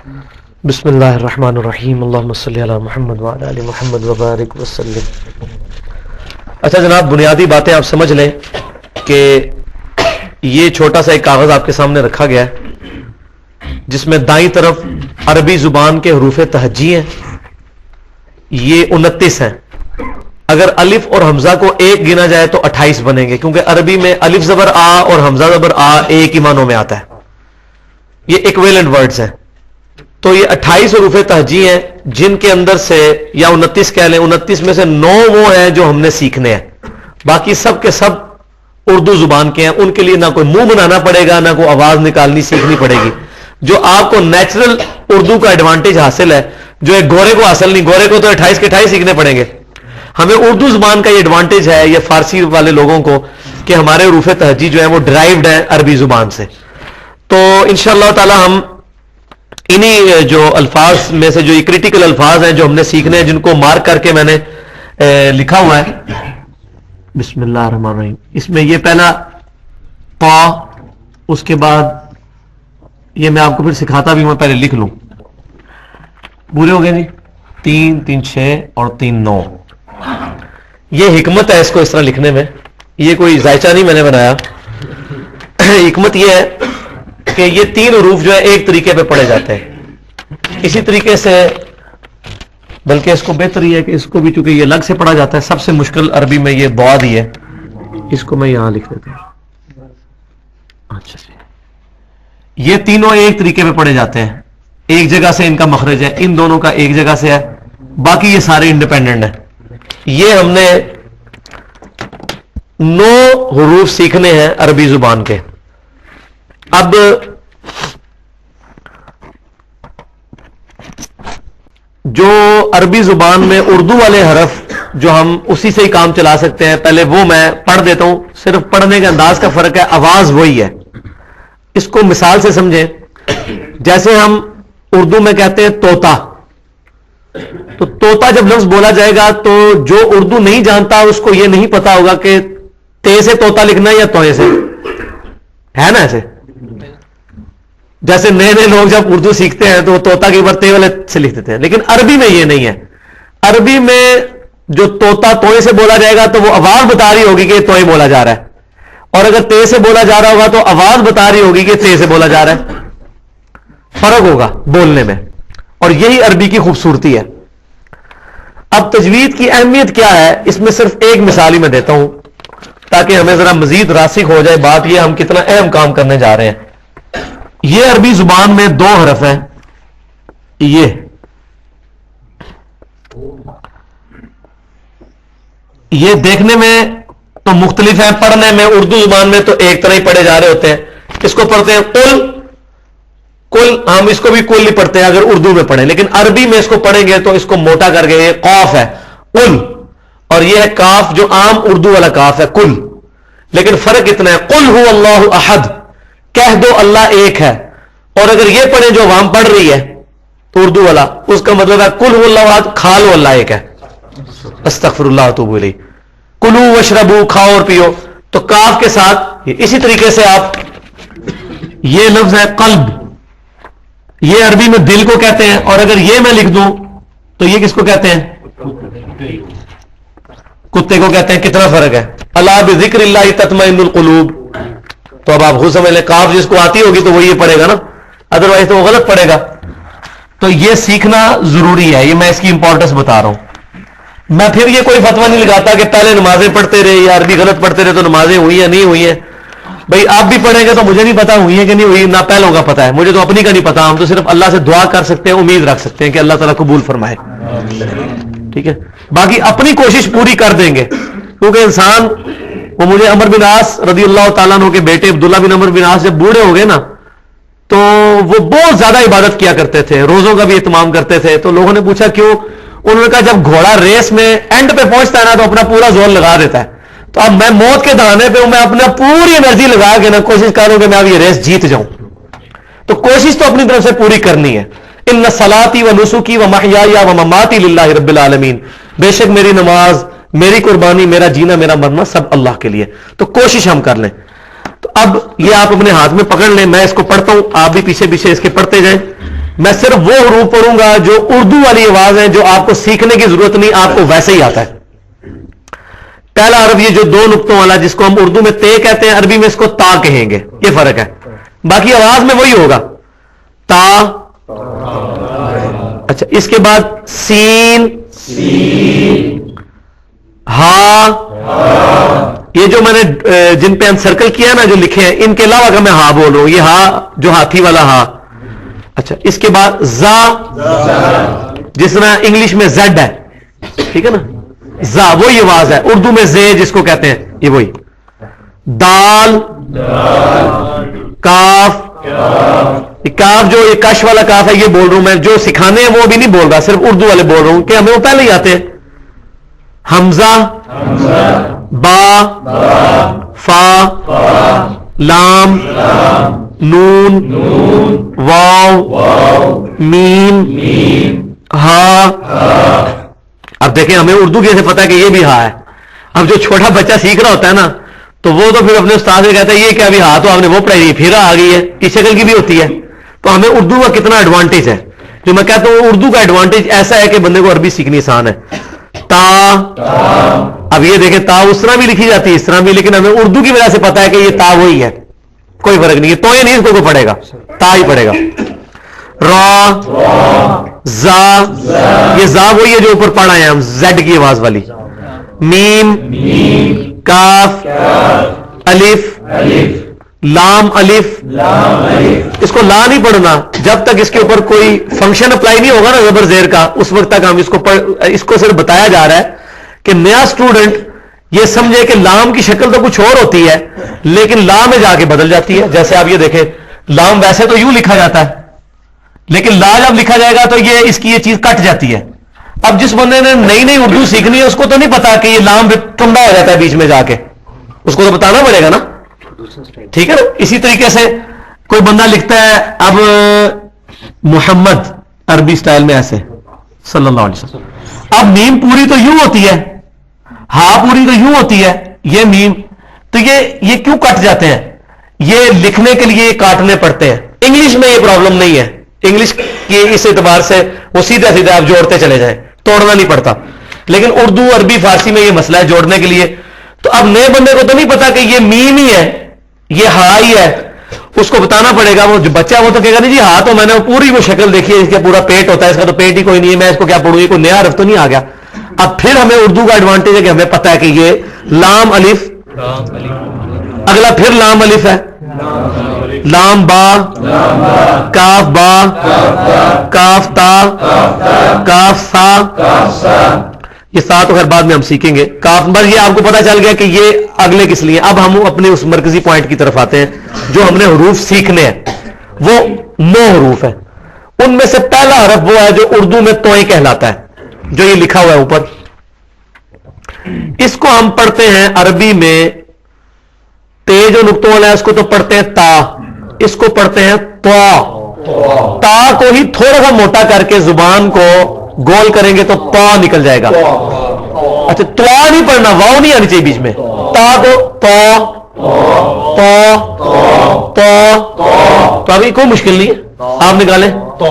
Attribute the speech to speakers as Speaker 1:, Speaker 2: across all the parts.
Speaker 1: بسم اللہ الرحمن الرحیم اللہم صلی علی محمد وعلی آل محمد وبارک وسلم. اچھا جناب، بنیادی باتیں آپ سمجھ لیں کہ یہ چھوٹا سا ایک کاغذ آپ کے سامنے رکھا گیا ہے جس میں دائیں طرف عربی زبان کے حروف تہجی ہیں، یہ 29 ہیں. اگر الف اور حمزہ کو ایک گنا جائے تو 28 بنیں گے، کیونکہ عربی میں الف زبر آ اور حمزہ زبر آ ایک ہی معنوں میں آتا ہے. یہ ایکویلنٹ ورڈز ہیں. تو یہ 28 حروف تہجی ہیں جن کے اندر سے، یا 29 کہہ لیں، 29 میں سے 9 وہ ہیں جو ہم نے سیکھنے ہیں. باقی سب کے سب اردو زبان کے ہیں. ان کے لیے نہ کوئی منہ بنانا پڑے گا، نہ کوئی آواز نکالنی سیکھنی پڑے گی. جو آپ کو نیچرل اردو کا ایڈوانٹیج حاصل ہے، جو ایک گورے کو حاصل نہیں. گورے کو تو 28 کے 28 سیکھنے پڑیں گے. ہمیں اردو زبان کا یہ ایڈوانٹیج ہے، یہ فارسی والے لوگوں کو، کہ ہمارے حروف تہجی جو ہیں وہ ڈرائیوڈ ہیں عربی زبان سے. تو انشاءاللہ تعالی ہم انہی جو الفاظ میں سے، جو یہ کریٹیکل الفاظ ہیں جو ہم نے سیکھنے ہیں، جن کو مارک کر کے میں نے لکھا ہوا ہے. بسم اللہ الرحمن الرحیم. اس میں یہ پہلا طا، اس کے بعد یہ میں آپ کو پھر سکھاتا بھی ہوں، میں پہلے لکھ لوں. پورے ہو گئے جی؟ 3 3 6 اور 3 9. یہ حکمت ہے اس کو اس طرح لکھنے میں. یہ کوئی ذائچہ نہیں میں نے بنایا. حکمت یہ ہے کہ یہ 3 حروف جو ہے ایک طریقے پہ پڑھے جاتے ہیں اسی طریقے سے. بلکہ اس کو بہتر یہ ہے کہ اس کو بھی، چونکہ یہ الگ سے پڑھا جاتا ہے، سب سے مشکل عربی میں یہ بعد ہی ہے. اس کو میں یہاں لکھ دیتا ہوں. اچھا جی، یہ تینوں ایک طریقے پہ پڑھے جاتے ہیں. ایک جگہ سے ان کا مخرج ہے، ان دونوں کا ایک جگہ سے ہے. باقی یہ سارے انڈیپینڈنٹ ہیں. یہ ہم نے 9 حروف سیکھنے ہیں عربی زبان کے. اب جو عربی زبان میں اردو والے حرف جو ہم اسی سے ہی کام چلا سکتے ہیں، پہلے وہ میں پڑھ دیتا ہوں. صرف پڑھنے کے انداز کا فرق ہے، آواز وہی ہے. اس کو مثال سے سمجھیں. جیسے ہم اردو میں کہتے ہیں طوطا، تو طوطا جب لفظ بولا جائے گا تو جو اردو نہیں جانتا اس کو یہ نہیں پتا ہوگا کہ تے سے طوطا لکھنا ہے یا توئے سے، ہے نا؟ ایسے جیسے نئے نئے لوگ جب اردو سیکھتے ہیں تو وہ طوطا کے اوپر تے والے سے لکھ دیتے ہیں. لیکن عربی میں یہ نہیں ہے. عربی میں جو طوطا توئے سے بولا جائے گا تو وہ آواز بتا رہی ہوگی کہ توئے بولا جا رہا ہے، اور اگر تے سے بولا جا رہا ہوگا تو آواز بتا رہی ہوگی کہ تے سے بولا جا رہا ہے. فرق ہوگا بولنے میں، اور یہی عربی کی خوبصورتی ہے. اب تجوید کی اہمیت کیا ہے، اس میں صرف ایک مثال ہی میں دیتا ہوں تاکہ ہمیں ذرا مزید راسخ ہو جائے بات، یہ ہم کتنا اہم کام کرنے جا رہے ہیں. یہ عربی زبان میں 2 حرف ہیں. یہ دیکھنے میں تو مختلف ہیں، پڑھنے میں اردو زبان میں تو ایک طرح ہی پڑھے جا رہے ہوتے ہیں. اس کو پڑھتے ہیں قل. کل، ہم اس کو بھی کل ہی پڑھتے ہیں اگر اردو میں پڑھیں، لیکن عربی میں اس کو پڑھیں گے تو اس کو موٹا کر کے، یہ قاف ہے قل، اور یہ ہے کاف جو عام اردو والا کاف ہے کل. لیکن فرق اتنا ہے، قل هو اللہ احد، کہہ دو اللہ ایک ہے. اور اگر یہ پڑھیں جو عوام پڑھ رہی ہے تو اردو والا، اس کا مطلب ہے قل هو اللہ احد، کھا لو اللہ ایک ہے. استغفر اللہ واتوب الیہ. کلوا واشربوا، کھاؤ اور پیو. تو کاف کے ساتھ اسی طریقے سے آپ، یہ لفظ ہے قلب، یہ عربی میں دل کو کہتے ہیں. اور اگر یہ میں لکھ دوں تو یہ کس کو کہتے ہیں؟ کتے کو کہتے ہیں. کتنا فرق ہے. الا بذکر اللہ تطمئن القلوب. تو اب آپ خود سمجھ لیں، کاف جس کو آتی ہوگی تو وہ یہ پڑھے گا نا، ادروائز تو وہ غلط پڑھے گا. تو یہ سیکھنا ضروری ہے. یہ میں اس کی امپورٹنس بتا رہا ہوں. میں پھر یہ کوئی فتویٰ نہیں لگاتا کہ پہلے نمازیں پڑھتے رہے یا عربی غلط پڑھتے رہے تو نمازیں ہوئی یا نہیں ہوئی ہیں. بھائی آپ بھی پڑھیں گے تو مجھے نہیں پتا ہوئی ہے کہ نہیں ہوئی، نہ پہلوں کا پتا ہے، مجھے تو اپنی کا نہیں پتا. ہم تو صرف اللہ سے دعا کر سکتے ہیں، امید رکھ سکتے ہیں کہ اللہ تعالیٰ قبول فرمائے. ٹھیک ہے، باقی اپنی کوشش پوری کر دیں گے. کیونکہ انسان، وہ مجھے عمر بن عاص رضی اللہ تعالیٰ عنہ کے بیٹے عبداللہ بن عمر بن عاص جب بوڑھے ہو گئے نا، تو وہ بہت زیادہ عبادت کیا کرتے تھے، روزوں کا بھی اہتمام کرتے تھے. تو لوگوں نے پوچھا کیوں؟ انہوں نے کہا جب گھوڑا ریس میں اینڈ پہ پہنچتا ہے نا تو اپنا پورا زور لگا دیتا ہے. تو اب میں موت کے دہانے پہ ہوں، میں اپنا پوری انرجی لگا کے نا کوشش کروں کہ میں اب یہ ریس جیت جاؤں. تو کوشش تو اپنی طرف سے پوری کرنی ہے. ان صلاتی و نسکی و محیای و مماتی للہ رب العالمین. بے شک میری نماز، میری قربانی، میرا جینا، میرا مرنا سب اللہ کے لیے. تو کوشش ہم کر لیں. تو اب یہ آپ اپنے ہاتھ میں پکڑ لیں، میں اس کو پڑھتا ہوں، آپ بھی پیچھے پیچھے اس کے پڑھتے جائیں. میں صرف وہ حروف پڑھوں گا جو اردو والی آواز ہیں، جو آپ کو سیکھنے کی ضرورت نہیں، آپ کو ویسے ہی آتا ہے. پہلا حرف یہ جو دو نقطوں والا، جس کو ہم اردو میں تے کہتے ہیں، عربی میں اس کو تا کہیں گے. یہ فرق ہے، باقی آواز میں وہی ہوگا تا. اچھا، اس کے بعد سین، ہا. یہ جو میں نے جن پہ انسرکل کیا نا، جو لکھے ہیں، ان کے علاوہ اگر میں ہا بول رہا ہوں، یہ ہا جو ہاتھی والا ہا. اچھا، اس کے بعد زا، جس طرح انگلش میں زیڈ ہے، ٹھیک ہے نا، زا وہی آواز ہے. اردو میں زے جس کو کہتے ہیں، یہ وہی. دال، کاف. کاف جو یہ کش والا کاف ہے، یہ بول رہا ہوں میں. جو سکھانے ہیں وہ ابھی نہیں بول رہا، صرف اردو والے بول رہا ہوں کہ ہمیں وہ پہلے ہی آتے ہیں. حمزہ، با، فا، لام، نون، واو، میم، ہا. اب دیکھیں ہمیں اردو کیسے پتا ہے کہ یہ بھی ہا ہے. اب جو چھوٹا بچہ سیکھ رہا ہوتا ہے نا، تو وہ تو پھر اپنے استاد سے کہتا ہے یہ کیا بھی ہا تو آپ نے وہ پڑھائی، پھر آ گئی ہے، اس شکل کی بھی ہوتی ہے. تو ہمیں اردو کا کتنا ایڈوانٹیج ہے. جو میں کہتا ہوں اردو کا ایڈوانٹیج ایسا ہے کہ بندے کو عربی سیکھنی آسان ہے. تا، اب یہ دیکھیں تا اس طرح بھی لکھی جاتی ہے، اس طرح بھی، لیکن ہمیں اردو کی وجہ سے پتا ہے کہ یہ تا وہی ہے، کوئی فرق نہیں ہے. تو یہ نہیں، اس کو پڑھے گا، تا ہی پڑھے گا. را، زا، یہ زا وہی ہے جو اوپر پڑھا ہے ہم، زیڈ کی آواز والی. میم، کاف، الف، لام، الف. اس کو لا نہیں پڑھنا جب تک اس کے اوپر کوئی فنکشن اپلائی نہیں ہوگا نا زبر زیر کا، اس وقت تک ہم اس کو صرف بتایا جا رہا ہے کہ نیا اسٹوڈنٹ یہ سمجھے کہ لام کی شکل تو کچھ اور ہوتی ہے، لیکن لا میں جا کے بدل جاتی ہے. جیسے آپ یہ دیکھیں، لام ویسے تو یوں لکھا جاتا ہے، لیکن لا جب لکھا جائے گا تو یہ اس کی یہ چیز کٹ جاتی ہے. اب جس بندے نے نئی نئی اردو سیکھنی ہے، اس کو تو نہیں پتا کہ یہ لام ٹھنڈا ہو جاتا ہے بیچ میں جا کے، اس کو تو بتانا پڑے گا نا، ٹھیک ہے نا. اسی طریقے سے کوئی بندہ لکھتا ہے اب محمد عربی سٹائل میں ایسے صلی اللہ علیہ وسلم، اب میم پوری تو یوں ہوتی ہے، ہا پوری تو یوں ہوتی ہے، یہ میم تو یہ کیوں کٹ جاتے ہیں؟ یہ لکھنے کے لیے کاٹنے پڑتے ہیں. انگلش میں یہ پرابلم نہیں ہے، انگلش کی اس اعتبار سے وہ سیدھا سیدھا آپ جوڑتے چلے جائیں، توڑنا نہیں پڑتا. لیکن اردو، عربی، فارسی میں یہ مسئلہ ہے جوڑنے کے لیے. تو اب نئے بندے کو تو نہیں پتا کہ یہ میم ہی ہے، یہ ہا ہی ہے، اس کو بتانا پڑے گا. وہ جو بچہ وہ تو کہے گا نہیں جی ہا تو میں نے پوری وہ شکل دیکھی ہے، اس کا پورا پیٹ ہوتا ہے، اس کا تو پیٹ ہی کوئی نہیں ہے، میں اس کو کیا پڑھوں، یہ کوئی نیا حرف تو نہیں آ گیا. اب پھر ہمیں اردو کا ایڈوانٹیج ہے کہ ہمیں پتا ہے کہ یہ لام الف، اگلا پھر لام الف ہے، لام با، کاف با، کاف تا، کاف سا. یہ سا تو خیر بعد میں ہم سیکھیں گے. کاف، بس یہ آپ کو پتا چل گیا کہ یہ اگلے کس لیے. اب ہم اپنے اس مرکزی پوائنٹ کی طرف آتے ہیں جو ہم نے حروف سیکھنے ہیں. وہ 9 حروف ہیں. ان میں سے پہلا حرف وہ ہے جو اردو میں توئیں کہلاتا ہے، جو یہ لکھا ہوا ہے اوپر. اس کو ہم پڑھتے ہیں عربی میں، تے جو نقطوں والا ہے اس کو تو پڑھتے ہیں تا، اس کو پڑھتے ہیں تو. تا کو ہی تھوڑا سا موٹا کر کے زبان کو گول کریں گے تو تا نکل جائے گا. اچھا، تو نہیں پڑھنا، واؤ نہیں آنی چاہیے بیچ میں. تا تو ابھی کوئی مشکل نہیں ہے، آپ نکالیں تو.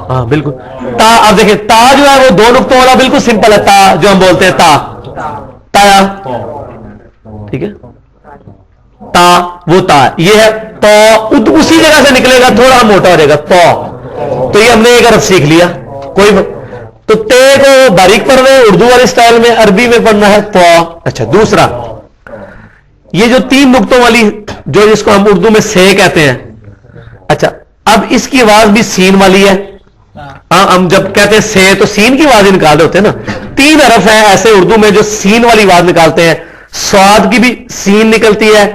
Speaker 1: ہاں بالکل. تا، اب دیکھیں تا جو ہے وہ 2 نقطوں والا بالکل سمپل ہے. تا جو ہم بولتے ہیں تایا، ٹھیک ہے. تا وہ تا یہ ہے تو، اسی جگہ سے نکلے گا، تھوڑا موٹا ہو جائے گا تو یہ ہم نے ایک حرف سیکھ لیا. کوئی تو تے کو باریک پڑھ رہے ہیں اردو والے سٹائل میں، عربی میں پڑھنا ہے تو. اچھا، دوسرا یہ جو 3 نقطوں والی جو جس کو ہم اردو میں سے کہتے ہیں. اچھا، اب اس کی آواز بھی سین والی ہے. ہاں، ہم جب کہتے ہیں سے تو سین کی آواز نکال ہوتے ہیں نا. 3 حرف ہیں ایسے اردو میں جو سین والی آواز نکالتے ہیں. سواد کی بھی سین نکلتی ہے،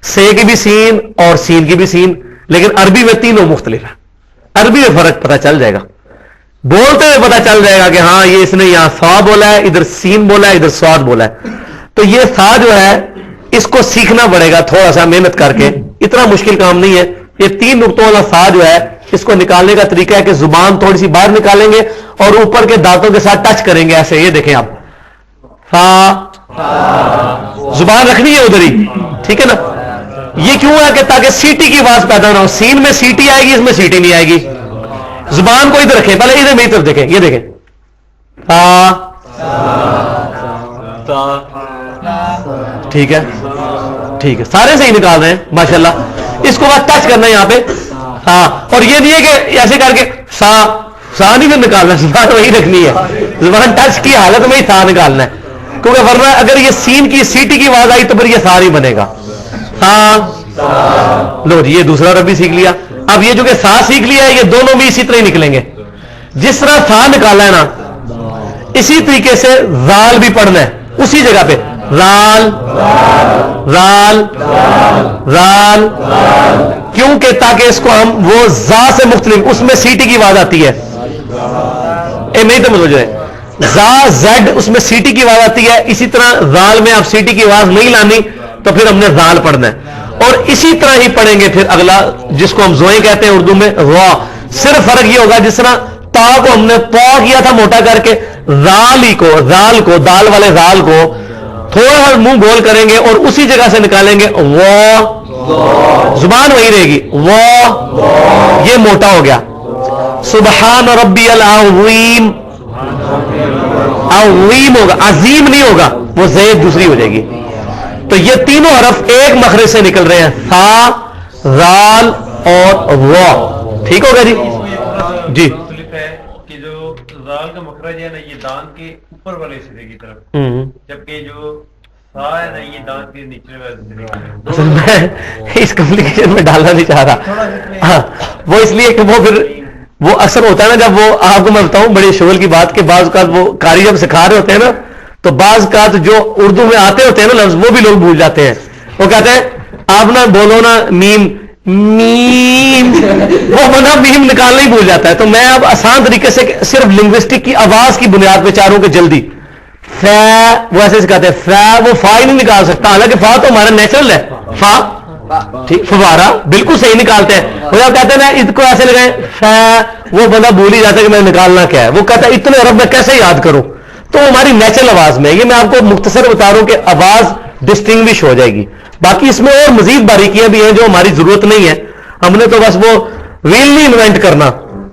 Speaker 1: سے کی بھی سین اور سین کی بھی سین. لیکن عربی میں تینوں مختلف ہے. عربی میں فرق پتہ چل جائے گا، بولتے ہوئے پتہ چل جائے گا کہ ہاں یہ اس نے یہاں سا بولا ہے، ادھر سین بولا ہے، ادھر سواد بولا ہے. تو یہ سا جو ہے اس کو سیکھنا پڑے گا تھوڑا سا محنت کر کے، اتنا مشکل کام نہیں ہے. یہ 3 نقطوں والا سا جو ہے اس کو نکالنے کا طریقہ ہے کہ زبان تھوڑی سی باہر نکالیں گے اور اوپر کے دانتوں کے ساتھ ٹچ کریں گے ایسے. یہ دیکھیں آپ، سا، زبان رکھنی ہے ادھر ہی، ٹھیک ہے نا. یہ کیوں ہے کہ تاکہ سیٹی کی آواز پیدا نہ ہو. سین میں سیٹی آئے گی, اس میں سیٹی نہیں آئے گی. زبان کو ادھر رکھیں, پہلے ادھر میری طرف دیکھیں, یہ دیکھیں ٹھیک ہے, ٹھیک ہے, سارے صحیح نکال رہے ہیں ماشاءاللہ. اس کو بس ٹچ کرنا ہے یہاں پہ, ہاں. اور یہ نہیں ہے کہ ایسے کر کے سا نہیں پھر نکالنا, زبان وہی رکھنی ہے, زبان ٹچ کی حالت میں ہی سا نکالنا ہے, کیونکہ ورنہ اگر یہ سین کی سیٹی کی آواز آئی تو پھر یہ سا نہیں بنے گا. ہاں لو جی, یہ دوسرا رب بھی سیکھ لیا. اب یہ جو کہ سا سیکھ لیا ہے, یہ دونوں بھی اسی طرح ہی نکلیں گے. جس طرح سا نکالا ہے نا, اسی طریقے سے زال بھی پڑھنا ہے اسی جگہ پہ. رال رال رال, کیونکہ تاکہ اس کو ہم وہ زا سے مختلف, اس میں سیٹی کی آواز آتی ہے, نہیں تو مجھے ہے زا زیڈ, اس میں سیٹی کی آواز آتی ہے. اسی طرح زال میں آپ سیٹی کی آواز نہیں لانی تو پھر ہم نے زال پڑھنا ہے. اور اسی طرح ہی پڑھیں گے پھر اگلا, جس کو ہم زوئیں کہتے ہیں اردو میں, را. صرف فرق یہ ہوگا جس طرح تا کو ہم نے پا کیا تھا موٹا کر کے, رال ہی کو, رال کو, دال والے رال کو تھوڑا سا منہ گول کریں گے اور اسی جگہ سے نکالیں گے وا, زبان وہی رہے گی وا, یہ موٹا ہو گیا. سبحان ربی العظیم, عظیم ہوگا, عظیم نہیں ہوگا, وہ زید دوسری ہو جائے گی. تو یہ تینوں حرف ایک مخرج سے نکل رہے ہیں, ثا, رال اور وا. ٹھیک ہوگا جی. جی
Speaker 2: کہ جو زال کا مخرج ہے نا, یہ دانت کے اوپر والے سرے کی طرف, جبکہ جو سا ہے نا, یہ دانت کے نیچے والے سرے کی طرف.
Speaker 1: میں اس کمپلیکیشن میں ڈالنا نہیں چاہ رہا. ہاں, وہ اس لیے کہ وہ پھر وہ اکثر ہوتا ہے نا, جب وہ آپ کو میں بتاؤں بڑے شغل کی بات, کہ بعض اوقات وہ قاری جب سکھا رہے ہوتے ہیں نا, تو بعض اوقات جو اردو میں آتے ہوتے ہیں نا لفظ, وہ بھی لوگ بھول جاتے ہیں. وہ کہتے ہیں آپ نہ بولو نا میم, میم, وہ بندہ میم نکالنا ہی بھول جاتا ہے. تو میں اب آسان طریقے سے صرف لنگوسٹک کی آواز کی بنیاد پہ چاہ رہا ہوں کہ جلدی فا, وہ ایسے سکھاتے ہیں فا, وہ فا ہی نہیں نکال سکتا, حالانکہ فا تو ہمارا نیچرل ہے. فا ٹھیک, فوارا بالکل صحیح نکالتے ہیں. وہ جب کہتے ہیں نا اس کو ایسے لگائیں فا, وہ بندہ بھول ہی جاتا ہے کہ میں نکالنا کیا ہے. وہ کہتا ہے اتنے عرب میں کیسے یاد کروں, تو ہماری نیچرل آواز میں. یہ میں آپ کو مختصر بتا رہا ہوں کہ آواز ڈسٹنگوش ہو جائے گی. باقی اس میں اور مزید باریکیاں بھی ہیں جو ہماری ضرورت نہیں ہے. ہم نے تو بس وہ ویل نہیں انوینٹ کرنا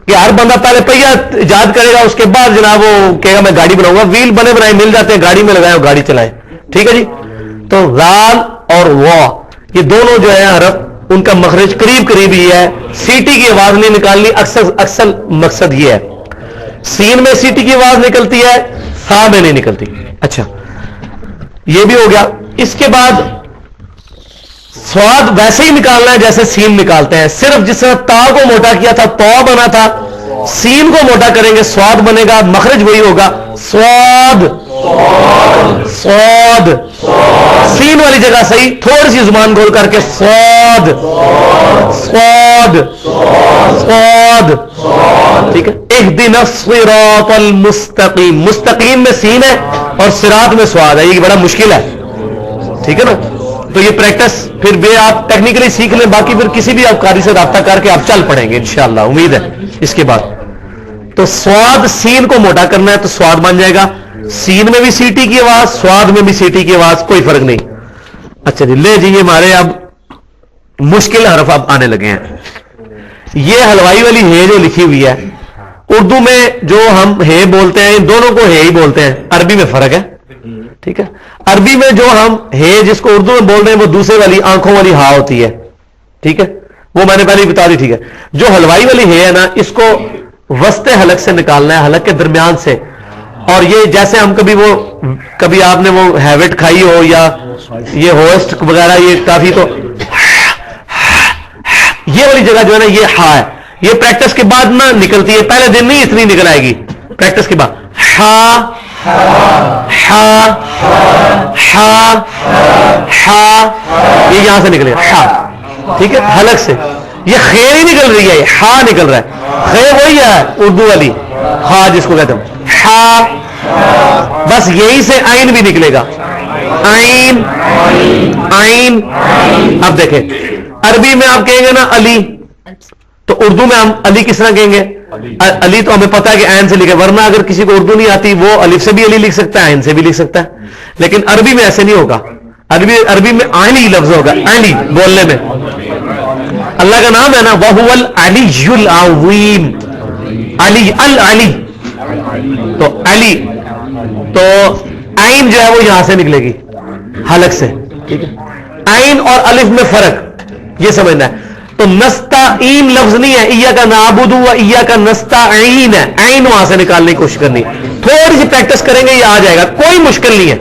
Speaker 1: کہ ہر بندہ پہلے پہیا ایجاد کرے گا, اس کے بعد جناب وہ کہے گا میں گاڑی بناؤں گا. ویل بنے بنائے مل جاتے ہیں, گاڑی میں لگائیں اور گاڑی چلائیں. ٹھیک ہے جی. تو رال اور وا, یہ دونوں جو ہے حرف, ان کا مخرج قریب قریب ہی ہے. سیٹی کی آواز نہیں نکالنی, اکثر مقصد یہ ہے. سین میں سیٹی کی آواز نکلتی ہے, سا میں نہیں نکلتی. اچھا, یہ بھی ہو گیا. اس کے بعد سواد ویسے ہی نکالنا ہے جیسے سین نکالتے ہیں, صرف جس طرح تا کو موٹا کیا تھا تو بنا تھا, سین کو موٹا کریں گے سواد بنے گا, مخرج وہی ہوگا سواد. سواد, سین والی جگہ صحیح, تھوڑی سی زبان گول کر کے سواد, سواد, سواد. ٹھیک ہے. اہدنا الصراط المستقیم, مستقیم میں سین ہے اور صراط میں سواد ہے, یہ بڑا مشکل ہے. ٹھیک ہے نا. تو یہ پریکٹس پھر بھی آپ ٹیکنیکلی سیکھ لیں, باقی پھر کسی بھی آپ قاری سے رابطہ کر کے آپ چل پڑیں گے انشاءاللہ, امید ہے. اس کے بعد تو سواد, سین کو موٹا کرنا ہے تو سواد بن جائے گا. سین میں بھی سیٹی کی آواز, سواد میں بھی سیٹی کی آواز, کوئی فرق نہیں. اچھا جی, لے جی, یہ ہمارے اب مشکل حرف اب آنے لگے ہیں. یہ حلوائی والی ہے جو لکھی ہوئی ہے, اردو میں جو ہم ہے بولتے ہیں, ان دونوں کو ہے ہی بولتے ہیں, عربی میں فرق ہے. ٹھیک ہے. عربی میں جو ہم ہے جس کو اردو میں بول رہے ہیں وہ دوسرے والی آنکھوں والی ہا ہوتی ہے. ٹھیک ہے, وہ میں نے پہلے بتا دی. ٹھیک ہے. جو حلوائی والی ہے نا, اس کو وسط حلق سے نکالنا ہے, حلق کے درمیان سے. اور یہ جیسے ہم کبھی آپ نے وہ ہیوٹ کھائی ہو یا یہ ہوسٹ وغیرہ, یہ کافی, تو یہ والی جگہ جو ہے نا یہ ہا ہے. یہ پریکٹس کے بعد نہ نکلتی ہے, پہلے دن نہیں اتنی نکل آئے گی, پریکٹس کے بعد. ہا ہا ہا ہا, یہ یہاں سے نکلے گا ہا. ٹھیک ہے. حلق سے یہ خیر ہی نکل رہی ہے, یہ ہا نکل رہا ہے. خیر وہی ہے اردو والی ہا جس کو کہتے ہیں ہا, بس یہی سے آئین بھی نکلے گا. آئین, آئین. اب دیکھیں عربی میں آپ کہیں گے نا علی, تو اردو میں ہم علی کس طرح کہیں گے؟ علی تو ہمیں پتا ہے کہ عین سے لکھے, ورنہ اگر کسی کو اردو نہیں آتی وہ الف سے بھی علی لکھ سکتا ہے, عین سے بھی لکھ سکتا ہے. لیکن عربی میں ایسے نہیں ہوگا. عربی میں علی لفظ ہوگا، علی بولنے میں اللہ کا نام ہے نا، وَهُوَ الْعَلِيُّ الْعَظِيمُ، علی العلی، تو علی تو عین جو ہے وہ یہاں سے نکلے گی حلق سے، ٹھیک ہے، عین اور الف میں فرق یہ سمجھنا ہے. تو نستعین لفظ نہیں ہے، ایاک نعبد و ایاک نستعین ہے، عین وہاں سے نکالنے کی کوشش کرنی، تھوڑی سی پریکٹس کریں گے یہ آ جائے گا، کوئی مشکل نہیں ہے،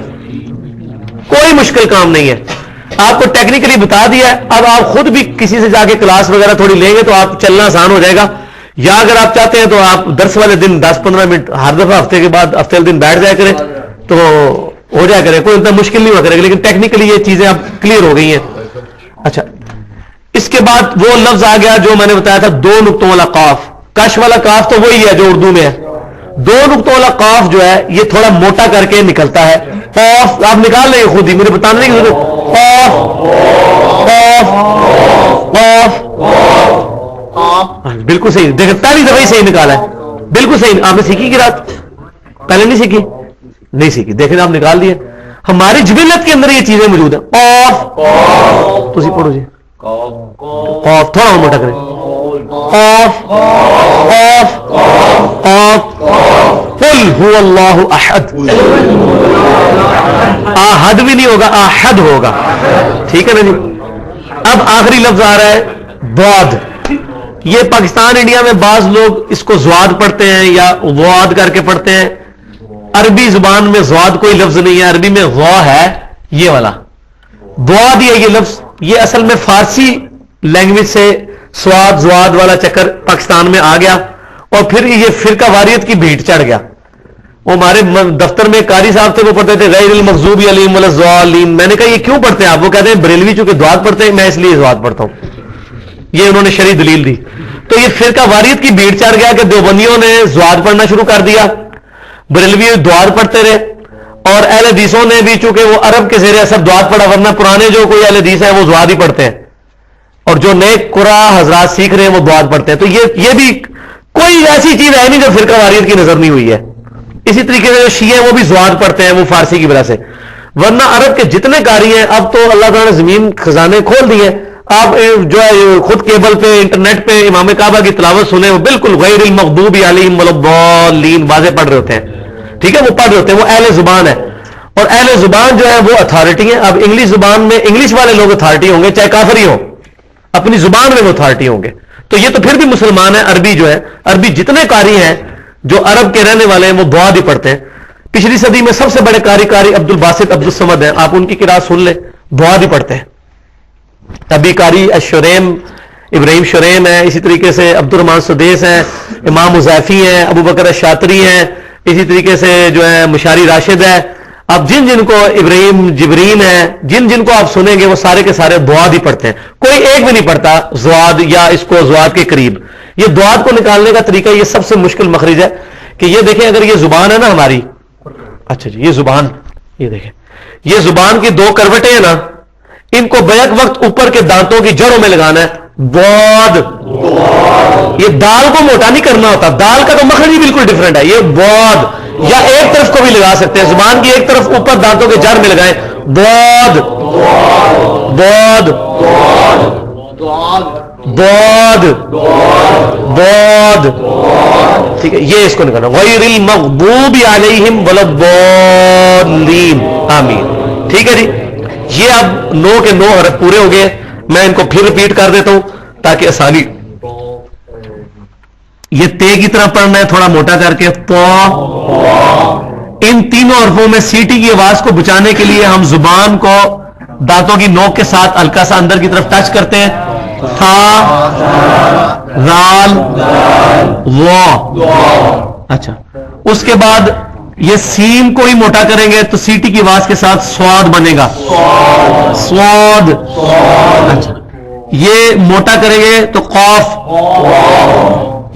Speaker 1: کوئی مشکل کام نہیں ہے. آپ کو ٹیکنیکلی بتا دیا ہے، اب آپ خود بھی کسی سے جا کے کلاس وغیرہ تھوڑی لیں گے تو آپ چلنا آسان ہو جائے گا. یا اگر آپ چاہتے ہیں تو آپ درس والے دن 10-15 منٹ ہر دفعہ ہفتے کے بعد ہفتے والے دن بیٹھ جایا کریں تو ہو جایا کرے، کوئی اتنا مشکل نہیں ہوا کرے گا. لیکن ٹیکنیکلی یہ چیزیں اب کلیئر ہو گئی ہیں. اچھا، اس کے بعد وہ لفظ آ گیا جو میں نے بتایا تھا 2 نقطوں والا قاف. کش والا قاف تو وہی ہے جو اردو میں ہے. 2 نقطوں والا قاف جو ہے یہ تھوڑا موٹا کر کے نکلتا ہے. قاف آپ نکال لیں خود ہی، مجھے بتانا نہیں کہ قاف قاف قاف، بالکل صحیح. دیکھیں پہلی دفعہ ہی صحیح نکالا ہے، بالکل صحیح. آپ نے سیکھی کی رات پہلے نہیں سیکھی؟ نہیں سیکھی، دیکھیں آپ نکال دیے. ہماری جبلت کے اندر یہ چیزیں موجود ہیں. قاف تو پڑھو جی، قاف تھوڑا موٹا کریں، قاف قاف قاف. قل هو اللہ احد، احد بھی نہیں ہوگا، احد ہوگا، ٹھیک ہے نا جی. اب آخری لفظ آ رہا ہے ضاد. یہ پاکستان انڈیا میں بعض لوگ اس کو زواد پڑھتے ہیں یا واد کر کے پڑھتے ہیں. عربی زبان میں زواد کوئی لفظ نہیں ہے، عربی میں غا ہے یہ والا. ضاد یہ لفظ یہ اصل میں فارسی لینگویج سے سواد زواد والا چکر پاکستان میں آ گیا اور پھر یہ فرقہ واریت کی بھیٹ چڑھ گیا. وہ ہمارے دفتر میں قاری صاحب تھے، وہ پڑھتے تھے غیر المغضوب علیہم ولا الضالین. میں نے کہا یہ کیوں پڑھتے ہیں آپ؟ وہ کہتے ہیں بریلوی چونکہ دعات پڑھتے ہیں، میں اس لیے دعات پڑھتا ہوں. یہ انہوں نے شرعی دلیل دی. تو یہ فرقہ واریت کی بھیڑ چڑھ گیا کہ دیوبندیوں نے زواد پڑھنا شروع کر دیا، بریلوی دعات پڑھتے رہے، اور اہل حدیثوں نے بھی چونکہ وہ عرب کے زیر اثر دعات پڑھا، ورنہ پرانے جو کوئی اہل حدیث ہیں وہ زواد ہی پڑھتے ہیں، اور جو نئے قرآ حضرات سیکھ رہے ہیں وہ دعات پڑھتے ہیں. تو یہ بھی کوئی ایسی چیز ہے نہیں جو فرقہ واریت کی نظر نہیں ہوئی ہے. اسی طریقے سے جو شیعہ وہ بھی زواد پڑھتے ہیں، وہ فارسی کی وجہ سے، ورنہ عرب کے جتنے قاری ہیں اب تو اللہ تعالیٰ نے زمین خزانے کھول دیے. آپ جو ہے خود کیبل پہ انٹرنیٹ پہ امام کعبہ کی تلاوت سنیں، وہ بالکل غیر المغضوب علیہم ولا الضالین واضح پڑھ رہے ہوتے ہیں، ٹھیک ہے، وہ پڑھ رہے ہوتے ہیں، وہ اہل زبان ہے. اور اہل زبان جو ہے وہ اتھارٹی ہے. اب انگلش زبان میں انگلش والے لوگ اتھارٹی ہوں گے، چاہے کافر ہی ہو، اپنی زبان میں وہ اتھارٹی ہوں گے. تو یہ تو پھر بھی مسلمان ہے. عربی جو ہے، عربی جتنے قاری ہیں جو عرب کے رہنے والے ہیں وہ دعا بھی پڑھتے ہیں. پچھلی صدی میں سب سے بڑے قاری عبد الباسط عبد الصمد ہیں، آپ ان کی قرات سن لیں، دعا بھی پڑھتے ہیں. ابھی قاری الشریم ابراہیم شریم ہے، اسی طریقے سے عبد الرحمان سدیس ہیں، امام مضافی ہیں، ابو بکر الشاطری ہیں، اسی طریقے سے جو ہے مشاری راشد ہے. اب جن کو ابراہیم جبرین ہے، جن کو آپ سنیں گے وہ سارے کے سارے دعا بھی پڑھتے ہیں. کوئی ایک بھی نہیں پڑھتا زواد یا اس کو زواد کے قریب. یہ دعات کو نکالنے کا طریقہ یہ سب سے مشکل مخرج ہے کہ یہ دیکھیں اگر یہ زبان ہے نا ہماری، اچھا جی، یہ زبان، یہ دیکھیں یہ زبان کی 2 کروٹیں ہیں نا، ان کو بیک وقت اوپر کے دانتوں کی جڑوں میں لگانا ہے. بود، یہ دال کو موٹا نہیں کرنا ہوتا، دال کا تو مخرج ہی بالکل ڈیفرنٹ ہے. یہ بود، یا ایک طرف کو بھی لگا سکتے ہیں، زبان کی ایک طرف اوپر دانتوں کے جڑ میں لگائیں، بود بود بود بود، ٹھیک ہے. یہ اس کو نکالنا، غیر المغضوب علیہم ولا الضالین، آمین. ٹھیک ہے جی. یہ اب 9 کے 9 حرف پورے ہو گئے. میں ان کو پھر ریپیٹ کر دیتا ہوں تاکہ آسانی. یہ تے کی طرح پڑھنا ہے تھوڑا موٹا کر کے، تو ان تینوں حرفوں میں سیٹی کی آواز کو بچانے کے لیے ہم زبان کو دانتوں کی نوک کے ساتھ ہلکا سا اندر کی طرف ٹچ کرتے ہیں. تھا، رال، وہ، اچھا. اس کے بعد یہ سین کو ہی موٹا کریں گے تو سیٹی کی آواز کے ساتھ سواد بنے گا، سواد. اچھا، یہ موٹا کریں گے تو قاف،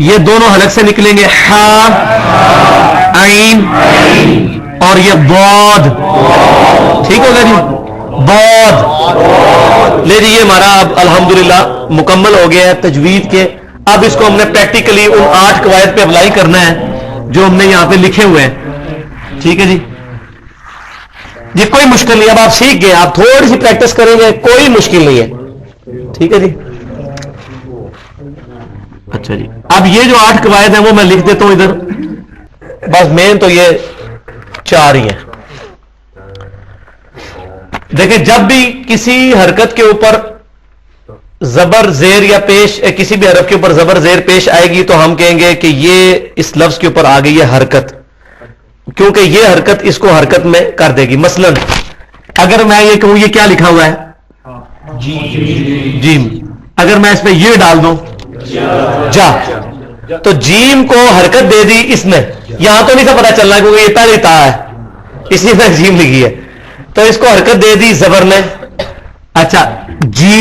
Speaker 1: یہ دونوں حلق سے نکلیں گے، ہا، عین، اور یہ بود. ٹھیک ہو گیا جی، بود. لے جی، یہ ہمارا اب الحمدللہ مکمل ہو گیا ہے تجوید کے. اب اس کو ہم نے پریکٹیکلی ان 8 قواعد پہ اپلائی کرنا ہے جو ہم نے یہاں پہ لکھے ہوئے ہیں. ٹھیک ہے جی. یہ کوئی مشکل نہیں. اب آپ سیکھ گئے, آپ تھوڑی سی پریکٹس کریں گے, کوئی مشکل نہیں ہے. ٹھیک ہے جی. اچھا جی, اب یہ جو 8 قواعد ہیں وہ میں لکھ دیتا ہوں ادھر. بس مین تو یہ 4 ہی ہیں. دیکھیں, جب بھی کسی حرکت کے اوپر زبر زیر یا پیش, کسی بھی حرف کے اوپر زبر زیر پیش آئے گی تو ہم کہیں گے کہ یہ اس لفظ کے اوپر آ گئی ہے حرکت, کیونکہ یہ حرکت اس کو حرکت میں کر دے گی. مثلا اگر میں یہ کہوں یہ کیا لکھا ہوا ہے جیم, اگر میں اس پہ یہ ڈال دوں جا, تو جیم کو حرکت دے دی اس نے. یہاں تو نہیں تھا پتا چلنا کیونکہ یہ پہلے تا ہے, اسی میں جیم لکھی ہے, تو اس کو حرکت دے دی زبر نے. اچھا, جی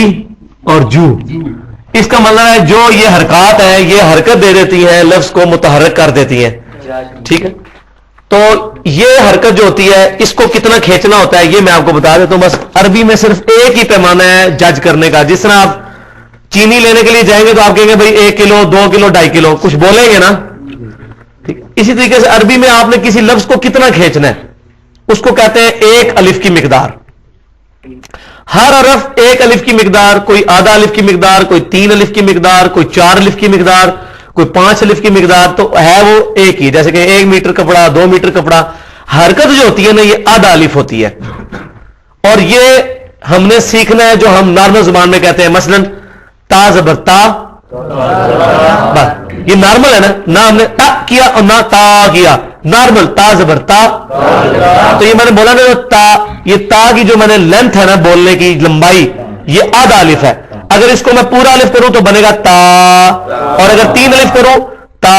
Speaker 1: اور جو, اس کا مطلب ہے جو یہ حرکات ہیں یہ حرکت دے دیتی ہیں, لفظ کو متحرک کر دیتی ہیں. ٹھیک ہے, تو یہ حرکت جو ہوتی ہے اس کو کتنا کھینچنا ہوتا ہے یہ میں آپ کو بتا دیتا ہوں. بس عربی میں صرف ایک ہی پیمانہ ہے جج کرنے کا. جس طرح آپ چینی لینے کے لیے جائیں گے تو آپ کہیں گے بھائی 1 کلو 2 کلو 2.5 کلو کچھ بولیں گے نا. اسی طریقے سے عربی میں آپ نے کسی لفظ کو کتنا کھینچنا ہے اس کو کہتے ہیں 1 الف کی مقدار. ہر حرف 1 الف کی مقدار, کوئی آدھا الف کی مقدار, کوئی 3 الف کی مقدار, کوئی 4 الف کی مقدار, کوئی 5 الف کی مقدار, تو ہے وہ ایک ہی. جیسے کہ 1 میٹر کپڑا, 2 میٹر کپڑا. حرکت جو ہوتی ہے نا یہ آدھا الف ہوتی ہے, اور یہ ہم نے سیکھنا ہے جو ہم نارمل زبان میں کہتے ہیں. مثلا تا زبر تا, یہ نارمل ہے نا, نہ ہم نے تا کیا اور نہ تا کیا, نارمل تا زبر تا. تو یہ میں نے بولا نا تا, یہ تا کی جو میں نے لینتھ ہے نا بولنے کی لمبائی, یہ آدھا الف ہے. اگر اس کو میں پورا الف کروں تو بنے گا تا, اور اگر 3 الف کروں تا,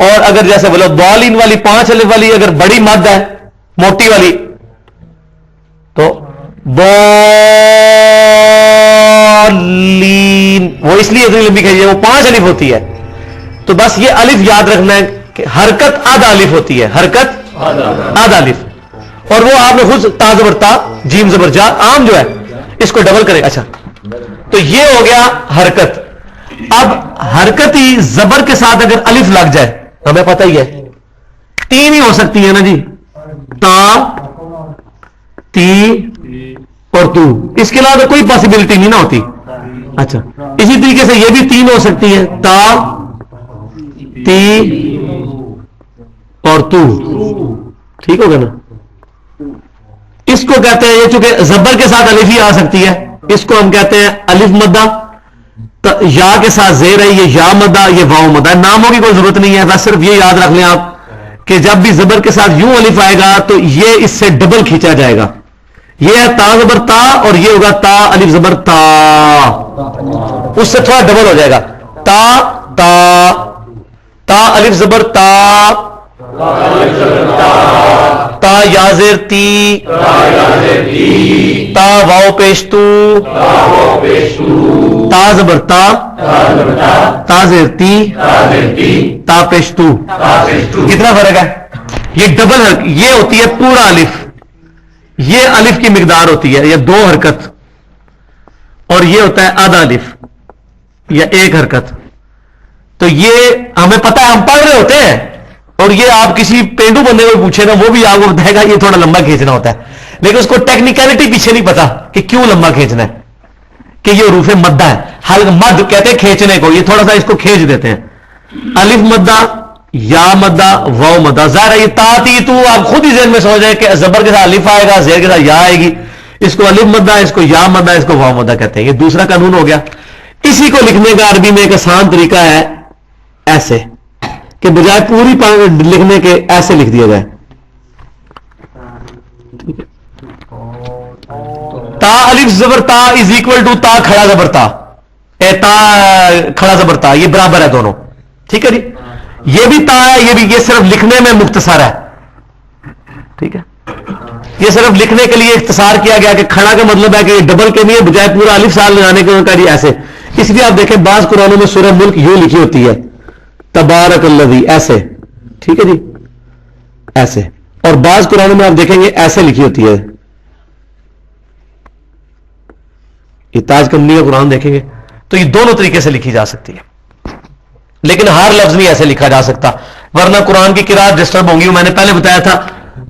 Speaker 1: اور اگر جیسے بولو بالین والی 5 الف والی اگر بڑی مد ہے موٹی والی تو بالین, وہ اس لیے اتنی لمبی کہیے وہ 5 الف ہوتی ہے. تو بس یہ الف یاد رکھنا ہے کہ حرکت آدھا الف ہوتی ہے, حرکت آدھا الف. اور وہ آپ نے خود تا زبر تا, جیم زبر جا, عام جو ہے اس کو ڈبل کرے. اچھا, تو یہ ہو گیا حرکت. اب حرکت ہی زبر کے ساتھ اگر الف لگ جائے, ہمیں پتہ ہی ہے 3 ہی ہو سکتی ہے نا جی, تا, تی اور تو, اس کے علاوہ کوئی پاسبلٹی نہیں نہ ہوتی. اچھا, اسی طریقے سے یہ بھی 3 ہو سکتی ہے, تا, تی اور تو. ٹھیک ہوگا نا. اس کو کہتے ہیں, یہ چونکہ زبر کے ساتھ الف ہی آ سکتی ہے, اس کو ہم کہتے ہیں الف مدہ. یا کے ساتھ زیر ہے, یہ یا مدہ, یہ واو مدہ. ناموں کی کوئی ضرورت نہیں ہے, بس صرف یہ یاد رکھ لیں آپ کہ جب بھی زبر کے ساتھ یوں الف آئے گا تو یہ اس سے ڈبل کھینچا جائے گا. یہ ہے تا زبر تا, اور یہ ہوگا تا الف زبر تا, اس سے تھوڑا ڈبل ہو جائے گا. تا تا, تا الف زبر تا, تا یا زیر تی, تا واو پیش تو, تا زبر تا, تا زیر تی, تا پیش تو. کتنا فرق ہے؟ یہ ڈبل حرکت, یہ ہوتی ہے پورا الف, یہ الف کی مقدار ہوتی ہے, یا 2 حرکت, اور یہ ہوتا ہے آدھا الف یا 1 حرکت. تو یہ ہمیں پتہ ہے, ہم پڑھ رہے ہوتے ہیں, اور یہ آپ کسی پینڈو بندے کو پوچھے نا وہ بھی آپ کو بتائے گا یہ تھوڑا لمبا کھینچنا ہوتا ہے, لیکن اس کو ٹیکنیکلٹی پیچھے نہیں پتا کہ کیوں لمبا کھینچنا ہے, کہ یہ حروف مدہ ہے. حلق مد کہتے ہیں کھینچنے کو, یہ تھوڑا سا اس کو کھینچ دیتے ہیں. الف مدہ, یا مدہ, واو مدہ. ظاہر ہے یہ تا تی تو آپ خود ہی ذہن میں سمجھ جائیں کہ زبر کے ساتھ الف آئے گا, زیر کے ساتھ یا آئے گی. اس کو الف مدہ, اس کو یا مدہ, اس کو واو مدہ کہتے ہیں. یہ دوسرا قانون ہو گیا. اسی کو لکھنے کا عربی میں ایک آسان طریقہ ہے, ایسے کہ بجائے پوری لکھنے کے ایسے لکھ دیا جائے. تا الف زبر تا از اکول ٹو تا کھڑا زبر تا, تا کھڑا زبر تا, یہ برابر ہے دونوں. ٹھیک ہے جی. یہ بھی تا ہے, یہ بھی, یہ صرف لکھنے میں مختصر ہے. ٹھیک ہے, یہ صرف لکھنے کے لیے اختصار کیا گیا کہ کھڑا کا مطلب ہے کہ یہ ڈبل کے لیے بجائے پورا الف سال لگانے کے جی ایسے. اس لیے آپ دیکھیں بعض قرآنوں میں سورہ ملک یوں لکھی ہوتی ہے, تبارک الذی, ایسے. ٹھیک ہے جی, ایسے. اور بعض قرآنوں میں آپ دیکھیں گے ایسے لکھی ہوتی ہے. یہ تاج کمنی کا قرآن دیکھیں گے تو یہ دونوں طریقے سے لکھی جا سکتی ہے, لیکن ہر لفظ نہیں ایسے لکھا جا سکتا, ورنہ قرآن کی قرات ڈسٹرب ہوں گی. میں نے پہلے بتایا تھا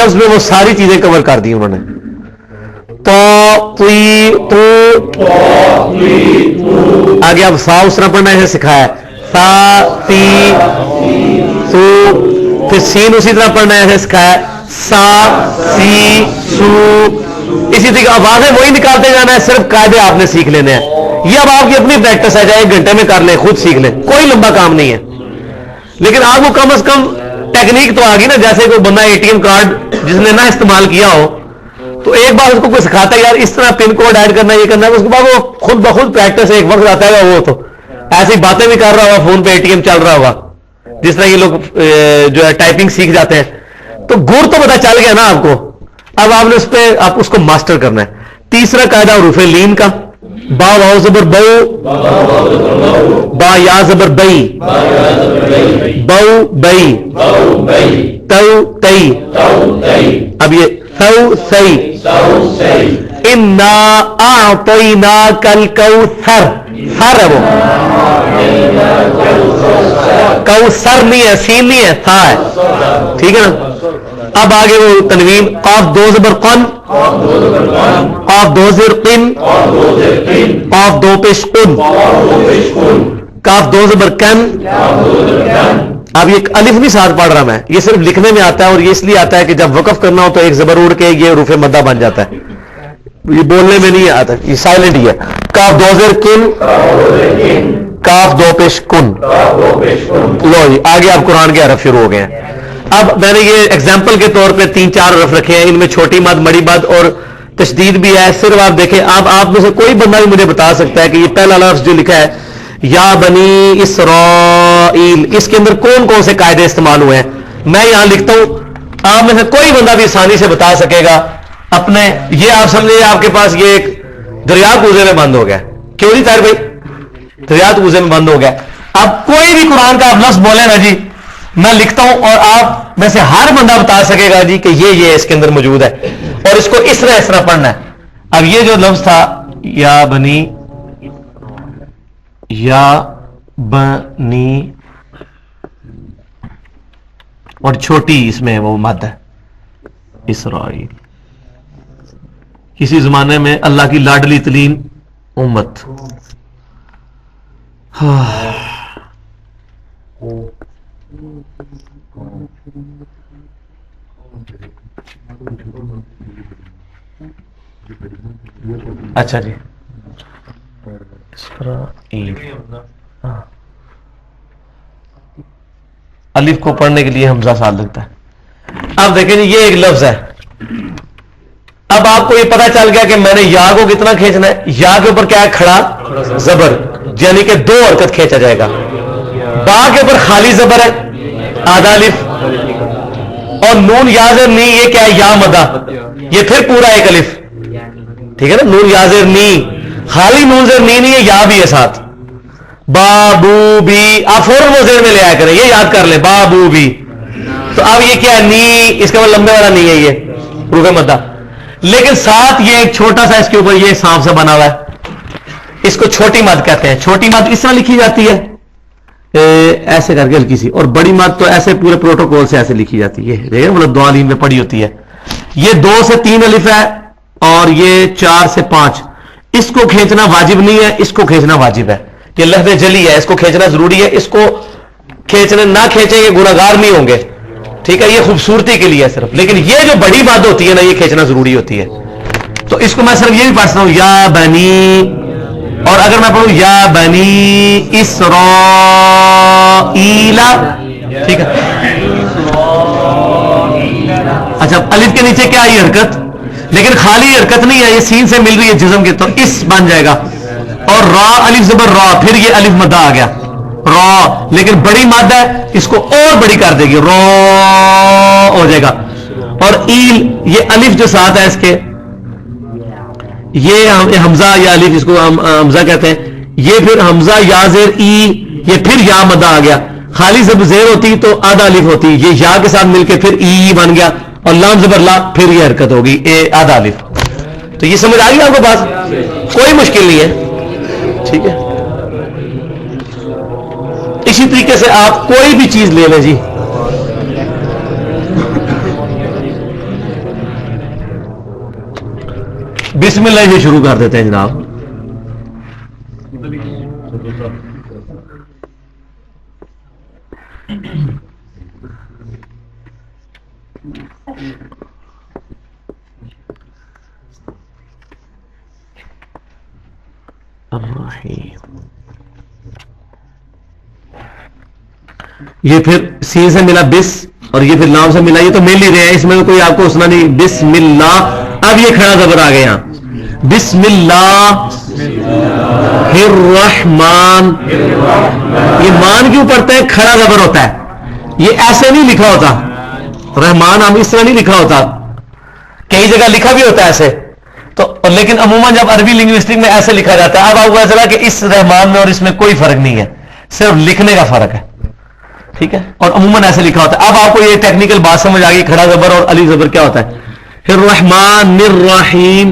Speaker 1: لفظ میں وہ ساری چیزیں کور کر دی انہوں نے. تو آگے اب سا اس طرح پڑھنا ہے سکھایا ہے. سا تی تو پھر سین اسی طرح پڑھنا ہے سکھایا ہے. سا سی سو اسی طریقے آوازیں وہی نکالتے جانا ہے. صرف قاعدے آپ نے سیکھ لینے ہیں. یہ اب آپ کی اپنی پریکٹس ہے, چاہے 1 گھنٹے میں کر لیں, خود سیکھ لیں, کوئی لمبا کام نہیں ہے. لیکن آپ کو کم از کم ٹیکنیک تو آ گئی نا. جیسے کوئی بندہ ATM کارڈ جس نے نہ استعمال کیا ہو تو ایک بار اس کو کوئی سکھاتا ہے یار اس طرح پن کوڈ ایڈ کرنا, یہ کرنا ہے, اس کے بعد وہ خود بخود پریکٹس ایک وقت آتا ہے. وہ تو ایسی باتیں بھی کر رہا ہوگا, فون پہ ATM چل رہا ہوگا, جس طرح یہ لوگ جو ہے ٹائپنگ سیکھ جاتے ہیں. تو گر تو پتا چل گیا نا آپ کو. اب آپ نے آپ اس کو ماسٹر کرنا ہے. تیسرا قاعدہ حروف لین کا. با واو زبر بو, با یا زبر بئی, بو بئی, تو تئی. اب یہ تو سی. انا اعطیناک الکوثر, سر ہے وہ, کوثر نہیں ہے, سین نہیں ہے, تھا ہے. ٹھیک ہے نا. اب آگے وہ تنوین. قاف 2 زبر قن, قاف 2 زبر قن, قاف 2 پیش قن, قاف 2 زبر کن. اب یہ الف نہیں ساتھ پڑھ رہا میں, یہ صرف لکھنے میں آتا ہے, اور یہ اس لیے آتا ہے کہ جب وقف کرنا ہو تو ایک زبر اڑ کے یہ حروف مدہ بن جاتا ہے. یہ بولنے میں نہیں آتا, یہ سائلنٹ ہی ہے. کاف 2 زبر کن, کاف 2 پیش کن. لو جی آگے آپ قرآن کے حرف شروع ہو گئے ہیں. اب میں نے یہ ایگزامپل کے طور پہ 3-4 حرف رکھے ہیں. ان میں چھوٹی مد, بڑی مد اور تشدید بھی ہے. صرف آپ دیکھیں, آپ میں سے کوئی بندہ بھی مجھے بتا سکتا ہے کہ یہ پہلا لفظ جو لکھا ہے یا بنی اسرائیل, اس کے اندر کون کون سے قاعدے استعمال ہوئے ہیں. میں یہاں لکھتا ہوں, آپ میں سے کوئی بندہ بھی آسانی سے بتا سکے گا اپنے. یہ آپ سمجھیں آپ کے پاس یہ ایک دریا کوزے میں بند ہو گیا. کیوں نہیں طاہر بھائی, دریا کوزے میں بند ہو گیا. اب کوئی بھی قرآن کا آپ لفظ بولے نا جی, میں لکھتا ہوں اور آپ میں سے ہر بندہ بتا سکے گا جی کہ یہ اس کے اندر موجود ہے, اور اس کو اس طرح پڑھنا ہے. اب یہ جو لفظ تھا یا بنی, یا بنی, اور چھوٹی اس میں وہ مد ہے اسرائیل. کسی زمانے میں اللہ کی لاڈلی ترین امت. اچھا جی, الف کو پڑھنے کے لیے حمزہ ساتھ لگتا ہے. اب دیکھیں جی, یہ ایک لفظ ہے. اب آپ کو یہ پتا چل گیا کہ میں نے یا کو کتنا کھینچنا ہے. یا کے اوپر کیا ہے, کھڑا زبر, یعنی کہ 2 حرکت کھینچا جائے گا. با کے اوپر خالی زبر ہے, آدھا الف, اور نون یازر نی, یہ کیا ہے, یا مدہ, یہ پھر پورا ایک الف. ٹھیک ہے نا. نون یازر نی, خالی نون زر نی نہیں ہے, یا بھی ہے ساتھ. بابو بھی, آپ فوراً وہ ذہن میں لے آیا کریں, یہ یاد کر لیں بابو بھی. تو اب یہ کیا ہے, نی, اس کا لمبے والا نہیں ہے, یہ حروف مدہ. لیکن ساتھ یہ ایک چھوٹا سا اس کے اوپر یہ سانپ سے بنا ہوا ہے, اس کو چھوٹی مد کہتے ہیں. چھوٹی مد اس طرح لکھی جاتی ہے ایسے کر کے ہلکی سی, اور بڑی مد تو ایسے پورے پروٹوکول سے ایسے لکھی جاتی ہے. دیکھیں مطلب 2 علیم میں پڑی ہوتی ہے. یہ 2 سے 3 الف ہے, اور یہ 4 سے 5. اس کو کھینچنا واجب نہیں ہے, اس کو کھینچنا واجب ہے. یہ لفظ جلی ہے, اس کو کھینچنا ضروری ہے. اس کو کھینچنے نہ کھینچیں یہ گناہگار نہیں ہوں گے. ٹھیک ہے, یہ خوبصورتی کے لیے ہے صرف. لیکن یہ جو بڑی بات ہوتی ہے نا, یہ کھینچنا ضروری ہوتی ہے. تو اس کو میں صرف یہ بھی پڑھتا ہوں یا بنی, اور اگر میں پڑھوں یا بنی اسرائیل, ٹھیک ہے. اچھا, الف کے نیچے کیا یہ حرکت, لیکن خالی حرکت نہیں ہے, یہ سین سے مل رہی ہے جزم کے, تو اس بن جائے گا. اور را, الف زبر را, پھر یہ الف مدہ آ گیا را, لیکن بڑی مد ہے, اس کو اور بڑی کر دے گی, را ہو جائے گا. اور ایل, یہ الف جو ساتھ ہے اس کے, یہ حمزہ یا الف, اس کو حمزہ کہتے ہیں. یہ پھر حمزہ یا زیر ای, یہ پھر یا مدہ آ گیا. خالی زبر زیر ہوتی تو آدھا الف ہوتی, یہ یا کے ساتھ مل کے پھر ای بن گیا, اور لام زبر لا, پھر یہ حرکت ہوگی آدھا الف. تو یہ سمجھ آ گئی آپ کو بات, کوئی مشکل نہیں ہے. ٹھیک ہے, اسی طریقے سے آپ کوئی بھی چیز لے لیں جی. بسم اللہ سے شروع کر دیتے ہیں جناب. یہ پھر سین سے ملا بس اور یہ پھر لام سے ملا, یہ تو مل ہی رہے ہیں, اس میں تو کوئی آپ کو اسنا نہیں. بسم اللہ, اب یہ کھڑا زبر آ گیا, بسم اللہ الرحمن. یہ مان کیوں پڑھتے ہیں؟ کھڑا زبر ہوتا ہے, یہ ایسے نہیں لکھا ہوتا. رحمان ہم اس طرح نہیں لکھا ہوتا, کئی جگہ لکھا بھی ہوتا ہے ایسے تو, لیکن عموماً جب عربی لنگوسٹک میں ایسے لکھا جاتا ہے. اب آپ کو پتا چلا کہ اس رحمان میں اور اس میں کوئی فرق نہیں ہے, صرف لکھنے کا فرق ہے, ٹھیک ہے, اور عموماً ایسے لکھا ہوتا ہے. اب آپ کو یہ ٹیکنیکل بات سمجھ آ گئی, کھڑا زبر اور علی زبر کیا ہوتا ہے. الرحمن الرحیم,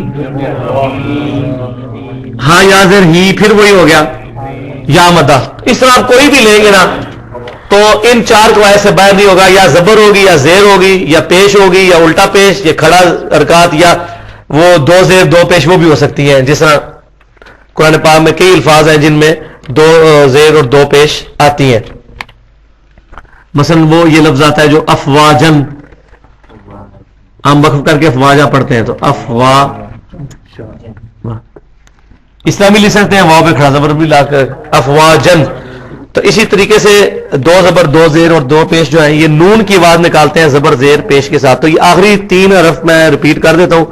Speaker 1: ہاں یا زر ہی, پھر وہی ہو گیا یا مدہ. اس طرح آپ کوئی بھی لیں گے نا تو ان چار قواعد سے باہر نہیں ہوگا. یا زبر ہوگی, یا زیر ہوگی, یا پیش ہوگی, یا الٹا پیش, یا کھڑا حرکات, یا وہ دو زیر دو پیش وہ بھی ہو سکتی ہیں. جس طرح قرآن پاک میں کئی الفاظ ہیں جن میں دو زیر اور دو پیش آتی ہیں. مثلا وہ یہ لفظ آتا ہے جو افواجن, ہم وقف کر کے افواجہ پڑھتے ہیں تو افوا, اس طرح بھی لکھ سکتے ہیں واو پہ کھڑا زبر بھی لا کر افواجن. تو اسی طریقے سے دو زبر دو زیر اور دو پیش جو ہیں یہ نون کی آواز نکالتے ہیں زبر زیر پیش کے ساتھ. تو یہ آخری تین حرف میں ریپیٹ کر دیتا ہوں.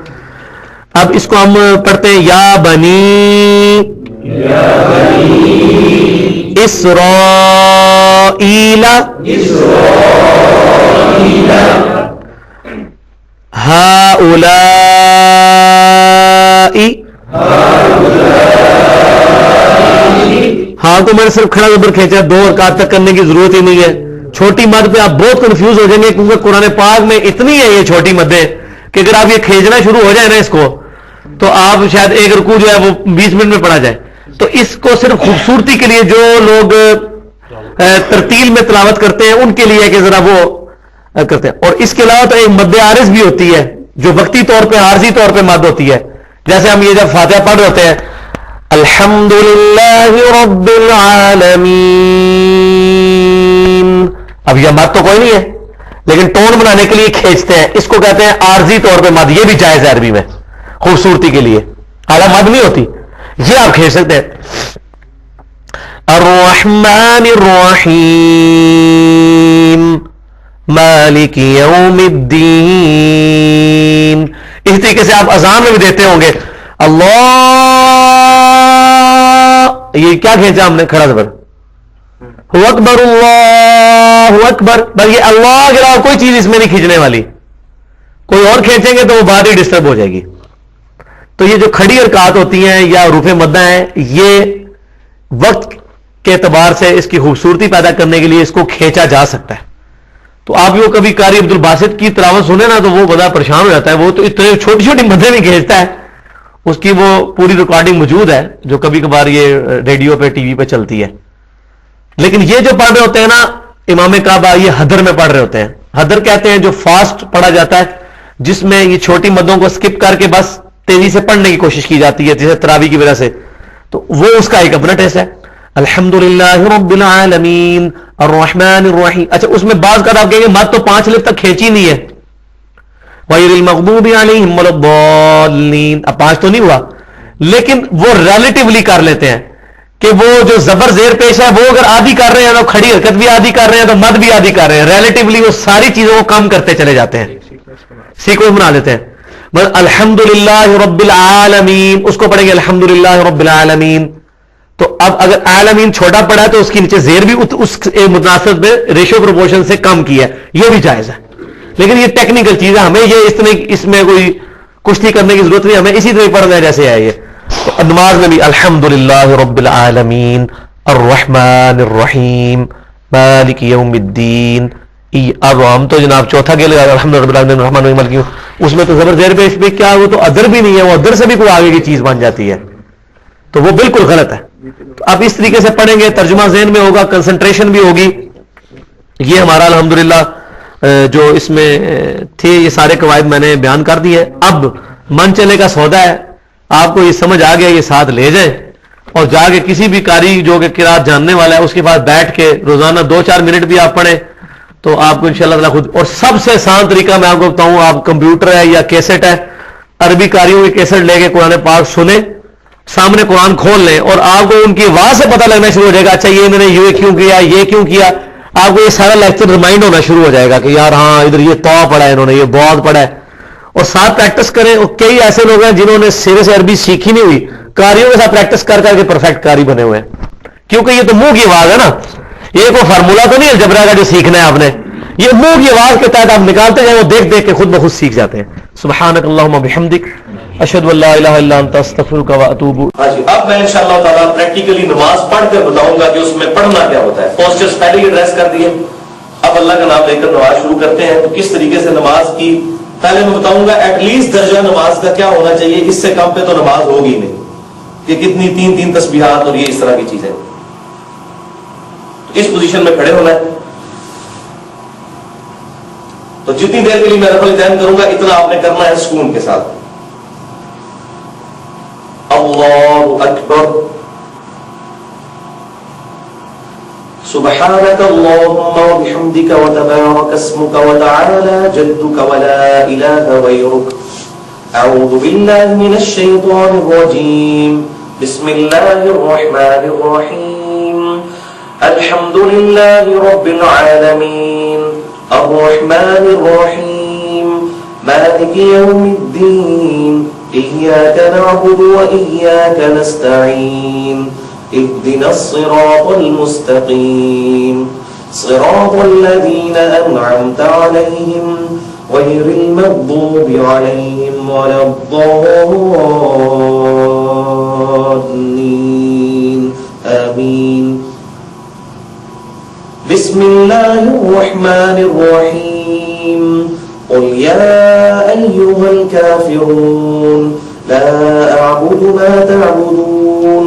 Speaker 1: اب اس کو ہم پڑھتے ہیں یا بنی اسرائیل ہؤلاء. ہاں تو میں نے صرف کھڑا زبر کھینچا, دو حرکات تک کرنے کی ضرورت ہی نہیں ہے. چھوٹی مد پہ آپ بہت کنفیوز ہو جائیں گے کیونکہ قرآن پاک میں اتنی ہے یہ چھوٹی مدیں کہ اگر آپ یہ کھینچنا شروع ہو جائے نا اس کو تو آپ شاید ایک رکوع جو ہے وہ 20 منٹ میں پڑھا جائے. تو اس کو صرف خوبصورتی کے لیے جو لوگ ترتیل میں تلاوت کرتے ہیں ان کے لیے کہ ذرا وہ کرتے ہیں. اور اس کے علاوہ تو ایک مد عارض بھی ہوتی ہے جو وقتی طور پہ عارضی طور پہ مد ہوتی ہے. جیسے ہم یہ جب فاتحہ پڑھ رہے ہوتے ہیں الحمدللہ رب العالمین, اب یہ مد تو کوئی نہیں ہے لیکن ٹون بنانے کے لیے کھینچتے ہیں, اس کو کہتے ہیں عارضی طور پہ مد. یہ بھی جائز ہے عربی میں خوبصورتی کے لیے, اعلیٰ مد نہیں ہوتی, یہ آپ کھینچ سکتے ہیں. الرحمن الرحیم مالک یوم الدین. اسی طریقے سے آپ اذان میں بھی دیتے ہوں گے اللہ, یہ کیا کھینچا ہم نے کھڑا زبر, اکبر اللہ اکبر. بس یہ اللہ کے علاوہ کوئی چیز اس میں نہیں کھینچنے والی, کوئی اور کھینچیں گے تو وہ بات ہی ڈسٹرب ہو جائے گی. تو یہ جو کھڑی حرکات ہوتی ہیں یا حروف مدہ ہیں یہ وقت کے اعتبار سے اس کی خوبصورتی پیدا کرنے کے لیے اس کو کھینچا جا سکتا ہے. تو آپ وہ کبھی قاری عبد الباسط کی تلاوت سنیں نا تو وہ بڑا پریشان ہو جاتا ہے, وہ تو اتنے چھوٹی چھوٹی مدیں نہیں کھینچتا ہے. اس کی وہ پوری ریکارڈنگ موجود ہے جو کبھی کبھار یہ ریڈیو پہ ٹی وی پہ چلتی ہے. لیکن یہ جو پڑھ رہے ہوتے ہیں نا امام کعبہ, یہ حدر میں پڑھ رہے ہوتے ہیں. حدر کہتے ہیں جو فاسٹ پڑھا جاتا ہے جس میں یہ چھوٹی مدوں کو سکپ کر کے بس تیزی سے پڑھنے کی کوشش کی جاتی ہے جیسے تراویح کی وجہ سے. تو وہ اس کا ایک اپنا ٹیسٹ ہے. الحمدللہ رب العالمین الرحمن الرحیم. اچھا اس میں بعض کا آپ کہیں گے مد تو 5 الف تک کھینچی نہیں ہے, غیر المغضوب علیہم ولا الضالین, اب 5 تو نہیں ہوا, لیکن وہ ریلیٹیولی کر لیتے ہیں کہ وہ جو زبر زیر پیش ہے وہ اگر آدھی کر رہے ہیں تو کھڑی حرکت بھی آدھی کر رہے ہیں تو مد بھی آدھی کر رہے ہیں. ریلیٹیولی وہ ساری چیزوں کو کم کرتے چلے جاتے ہیں, سیکوینس بنا لیتے ہیں. الحمدللہ رب العالمین اس کو پڑھیں گے الحمدللہ رب العالمین. تو اب اگر عالمین چھوٹا پڑا ہے تو اس کے نیچے زیر بھی اس متناسب میں ریشو پروپورشن سے کم کیا ہے, یہ بھی جائز ہے. لیکن یہ ٹیکنیکل چیز ہے, ہمیں یہ اس میں کوئی کشتی کرنے کی ضرورت نہیں, ہمیں اسی طرح پڑھنا ہے جیسے ہے یہ. تو نماز میں بھی الحمدللہ رب العالمین الرحمن الرحیم مالک یوم الدین. اب ہم تو جناب چوتھا کے لیے الحمدللہ رب العالمین الرحمن الرحیم مالک یوم, اس میں تو زبر زیر پہ اس پہ کیا, وہ تو ادر بھی نہیں ہے, وہ ادر سے بھی کوئی آگے کی چیز بن جاتی ہے, تو وہ بالکل غلط ہے. تو آپ اس طریقے سے پڑھیں گے, ترجمہ ذہن میں ہوگا, کنسنٹریشن بھی ہوگی. یہ ہمارا الحمدللہ جو اس میں تھے یہ سارے قواعد میں نے بیان کر دی ہے. اب من چلے کا سودا ہے آپ کو یہ سمجھ آ گیا یہ ساتھ لے جائیں اور جا کے کسی بھی قاری جو کہ قرات جاننے والا ہے اس کے پاس بیٹھ کے روزانہ 2-4 منٹ بھی آپ پڑھیں تو آپ کو انشاءاللہ تعالیٰ خود. اور سب سے آسان طریقہ میں آپ کو بتاؤں, آپ کمپیوٹر ہے یا کیسٹ ہے, عربی قاریوں کی کیسٹ لے کے قرآن پاک سنیں, سامنے قرآن کھول لیں اور آپ کو ان کی آواز سے پتہ لگنا شروع ہو جائے گا اچھا یہ میں نے یہ کیوں کیا, یہ کیوں کیا. آپ کو یہ سارا لیکچر ریمائنڈ ہونا شروع ہو جائے گا کہ یار ہاں ادھر یہ تو پڑھا ہے انہوں نے, یہ بہت پڑھا ہے. اور ساتھ پریکٹس کریں. اور کئی ایسے لوگ ہیں جنہوں نے سرے سے عربی سیکھی نہیں ہوئی, قاریوں کے ساتھ پریکٹس کر کر کے پرفیکٹ قاری بنے ہوئے ہیں, کیونکہ یہ تو منہ کی آواز ہے نا, یہ کوئی فارمولہ تو نہیں الجبرا کا جو سیکھنا ہے آپ نے, یہ منہ کی آواز کے تحت آپ نکالتے جائیں, وہ دیکھ دیکھ کے خود بخود سیکھ جاتے ہیں. سبحانک اللہم بحمدک اشہد ان لا الہ الا انت استغفرک واتوب.
Speaker 3: ہاں جی, اب میں انشاءاللہ تعالیٰ پریکٹیکلی نماز پڑھ کر بتاؤں گا کہ اس میں پڑھنا کیا ہوتا ہے. پوسچرز پہلے ہی ایڈریس کر دیے, اب اللہ کا نام لے کر نماز شروع کرتے ہیں. تو کس طریقے سے نماز کی پہلے میں بتاؤں گا ایٹ لیسٹ درجہ نماز کا کیا ہونا چاہیے, اس سے کم پہ تو نماز ہوگی نہیں, کہ کتنی 3 تسبیحات اور یہ اس طرح کی چیزیں. اس پوزیشن میں کھڑے ہونا ہے. تو جتنی دیر کے لیے میں رفع الدین کروں گا اتنا آپ نے کرنا ہے سکون کے ساتھ. اللہ اکبر, سبحانك اللهم وبحمدك وتبارك اسمك وتعالى جدك ولا إله غيرك. أعوذ بالله من الشيطان الرجيم. بسم الله الرحمن الرحيم. الحمد لله رب العالمين الرحمن الرحيم مالك يوم الدين إياك نعبد وإياك نستعين اهدنا الصراط المستقيم صراط الذين أنعمت عليهم غير المغضوب عليهم ولا الضالين آمين. بسم الله الرحمن الرحيم. قل يا أيها الكافرون لا أعبد ما تعبدون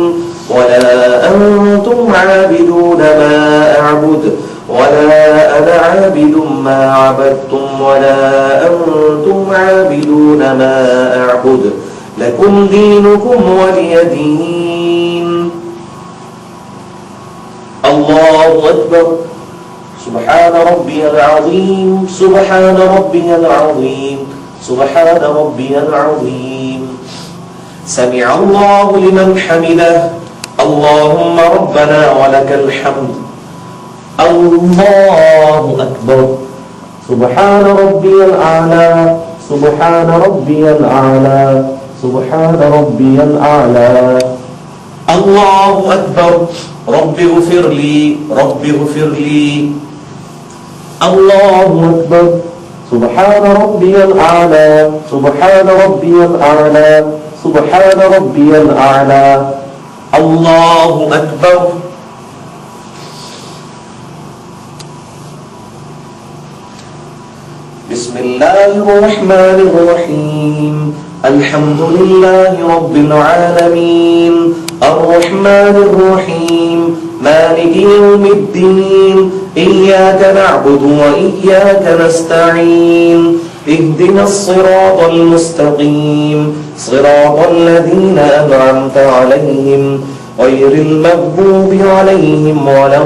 Speaker 3: ولا أنتم عابدون ما أعبد ولا أنا عابد ما عبدتم ولا أنتم عابدون ما أعبد لكم دينكم ولي دين. الله أكبر. سبحان ربي العظيم سبحان ربي العظيم سبحان ربي العظيم. سمع الله لمن حمده. اللهم ربنا ولك الحمد. الله أكبر. سبحان ربي الأعلى سبحان ربي الأعلى سبحان ربي الأعلى. الله أكبر. رب اغفر لي رب اغفر لي. الله أكبر. سبحان ربي الأعلى سبحان ربي الأعلى سبحان ربي الأعلى. الله أكبر. بسم الله الرحمن الرحيم. الحمد لله رب العالمين الرحمن الرحيم مالك يوم الدين إياك نعبد وإياك نستعين اهدنا الصراط المستقيم صراط الذين أنعمت عليهم غير المغضوب عليهم ولا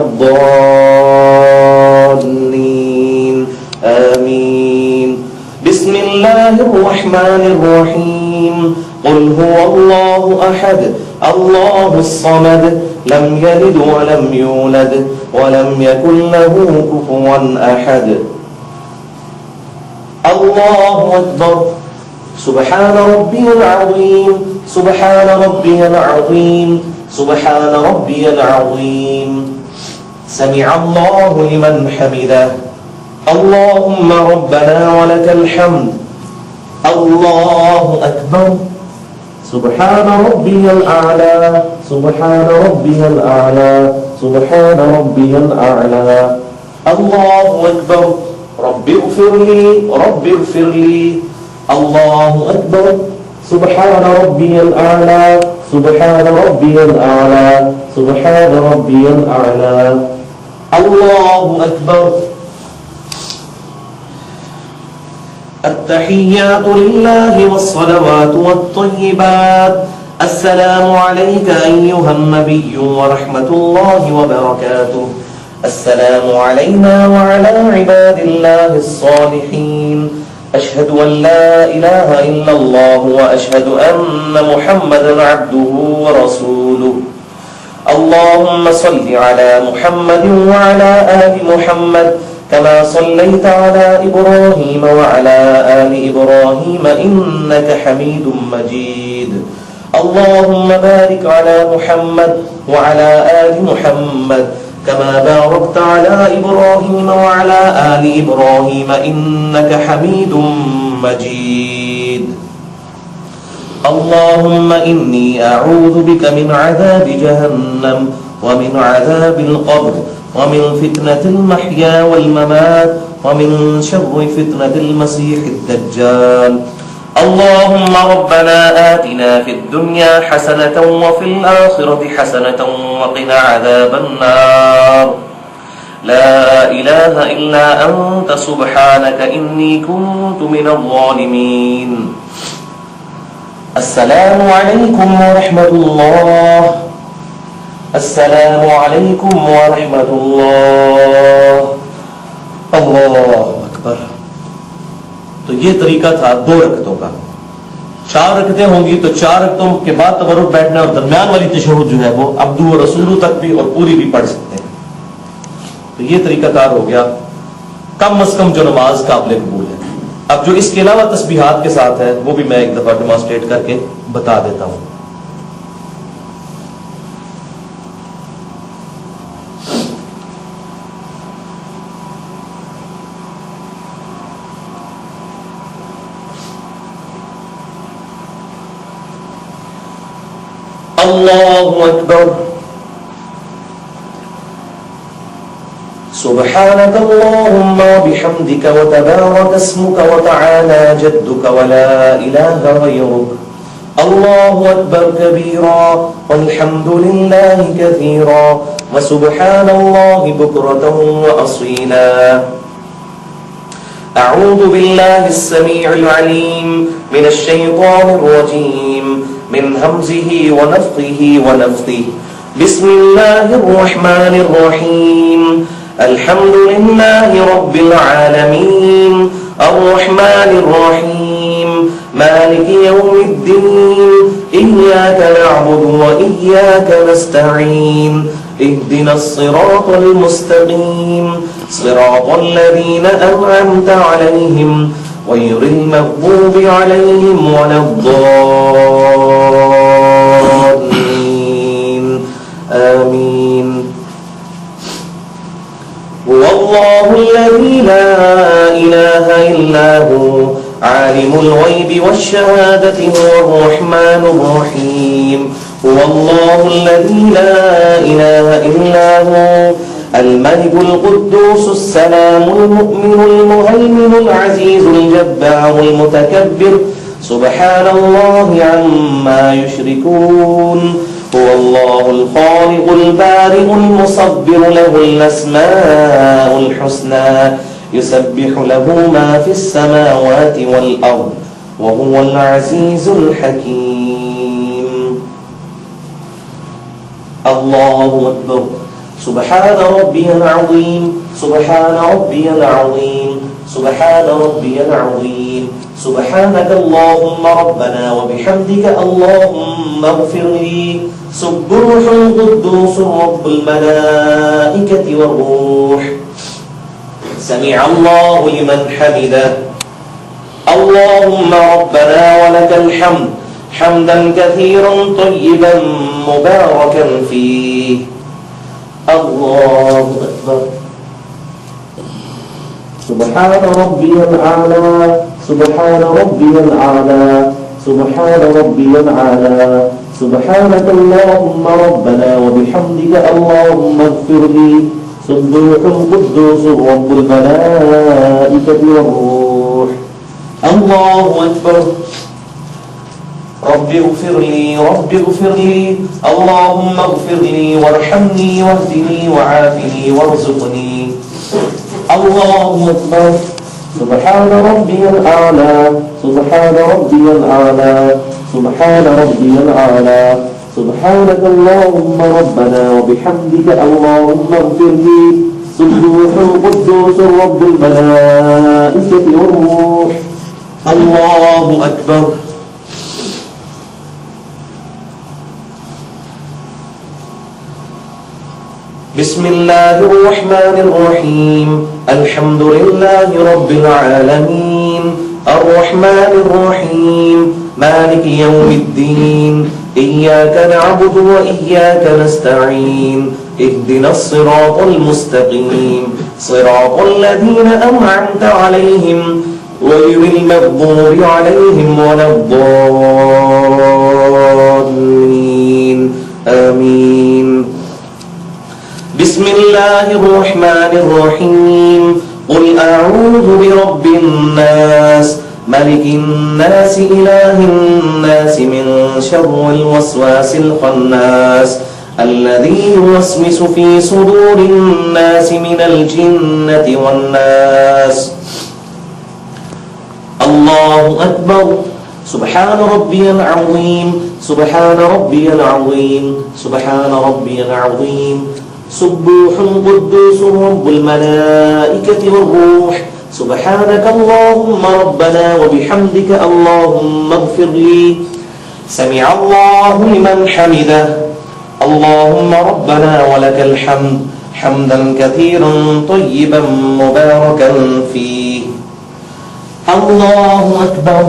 Speaker 3: الضالين آمين. بسم الله الرحمن الرحيم. قل هو الله أحد الله الصمد لم يلد ولم يولد ولم يكن له كفوا أحد. الله أكبر. سبحان ربي العظيم سبحان ربي العظيم سبحان ربي العظيم. سمع الله لمن حمده. اللهم ربنا ولك الحمد. الله أكبر. سبحان ربي الأعلى سبحان ربي الأعلى سبحان ربي الأعلى. الله أكبر. رب اغفر لي رب اغفر لي. الله أكبر. سبحان ربي الأعلى سبحان ربي الأعلى سبحان ربي الأعلى. الله أكبر. التحيات لله والصلوات والطيبات. السلام عليك أيها النبي ورحمة الله وبركاته. السلام علينا وعلى عباد الله الصالحين. أشهد أن لا إله إلا الله وأشهد أن محمدا عبده ورسوله. اللهم صل على محمد وعلى آل محمد كما صليت على إبراهيم وعلى آل إبراهيم إنك حميد مجيد. اللهم بارك على محمد وعلى آل محمد كما باركت على إبراهيم وعلى آل إبراهيم إنك حميد مجيد. اللهم إني أعوذ بك من عذاب جهنم ومن عذاب القبر ومن فتنة المحيا والممات ومن شر فتنة المسيح الدجال. اللهم ربنا آتنا في الدنيا حسنة وفي الآخرة حسنة وقنا عذاب النار. لا إله إلا أنت سبحانك إني كنت من الظالمين. السلام عليكم ورحمة الله. السلام عليكم ورحمة الله. اللہ اکبر. تو یہ طریقہ تھا 2 رکعتوں کا. 4 رکعتیں ہوں گی تو 4 رکعتوں کے بعد تورک بیٹھنا اور درمیان والی تشہد جو ہے وہ عبدو و رسولو تک بھی اور پوری بھی پڑھ سکتے ہیں. تو یہ طریقہ کار ہو گیا کم از کم جو نماز قابل قبول ہے. اب جو اس کے علاوہ تسبیحات کے ساتھ ہے وہ بھی میں ایک دفعہ ڈیمانسٹریٹ کر کے بتا دیتا ہوں. اللہ اکبر. سبحانك اللهم وبحمدك وتبارك اسمك وتعالى جدك ولا إله غيرك. الله أكبر كبيرا والحمد لله كثيرا وسبحان الله بكرة وأصيلا. أعوذ بالله السميع العليم من الشيطان الرجيم من همزه ونفخه ونفثه. بسم الله الرحمن الرحيم. الحمد لله رب العالمين الرحمن الرحيم مالك يوم الدين إياك نعبد وإياك نستعين اهدنا الصراط المستقيم صراط الذين أنعمت عليهم غير المغضوب عليهم ولا الضالين آمين. هو الله الذي لا إله إلا هو عالم الغيب والشهادة هو الرحمن الرحيم. هو الله الذي لا إله إلا هو الملك القدوس السلام المؤمن المهيمن العزيز الجبار المتكبر سبحان الله عما يشركون. هو الله الخالق البارئ المصبر له الأسماء الحسنى يسبح له ما في السماوات والأرض وهو العزيز الحكيم. الله أكبر. سبحان ربي العظيم سبحان ربي العظيم سبحان ربي العظيم. سبحانك اللهم ربنا وبحمدك اللهم اغفر لي. سبوح قدوس رب الملائكة والروح. سمع الله لمن حمده. اللهم ربنا ولك الحمد حمدا كثيرا طيبا مباركا فيه. الله أكبر. سبحان ربي الأعلى سبحان ربي الأعلى سبحان ربي الأعلى. سبحانك اللهم ربنا وبحمدك اللهم اغفر لي. سبوح قدوس رب الملائكة والروح. الله أكبر. رب اغفر لي رب اغفر لي اللهم اغفر لي وارحمني واهدني وعافني وارزقني. الله أكبر. سبحان ربي الأعلى سبحان ربي الأعلى سبحان ربي الأعلى سبحانك اللهم ربنا وبحمدك اللهم اغفر لي سبوح قدوس رب الملائكة والروح الله أكبر. بسم الله الرحمن الرحيم الحمد لله رب العالمين الرحمن الرحيم مالك يوم الدين إياك نعبد وإياك نستعين اهدنا الصراط المستقيم صراط الذين أنعمت عليهم غير المغضوب عليهم ولا الضالين آمين. بسم الله الرحمن الرحيم قل أعوذ برب الناس ملك الناس إله الناس من شر الوسواس الخناس الذي يوسوس في صدور الناس من الجنة والناس. الله أكبر. سبحان ربي العظيم سبحان ربي العظيم سبحان ربي العظيم سبوح قدوس رب الملائكة والروح سبحانك اللهم ربنا وبحمدك اللهم اغفر لي سمع الله لمن حمده اللهم ربنا ولك الحمد حمدا كثيرا طيبا مباركا فيه. الله أكبر.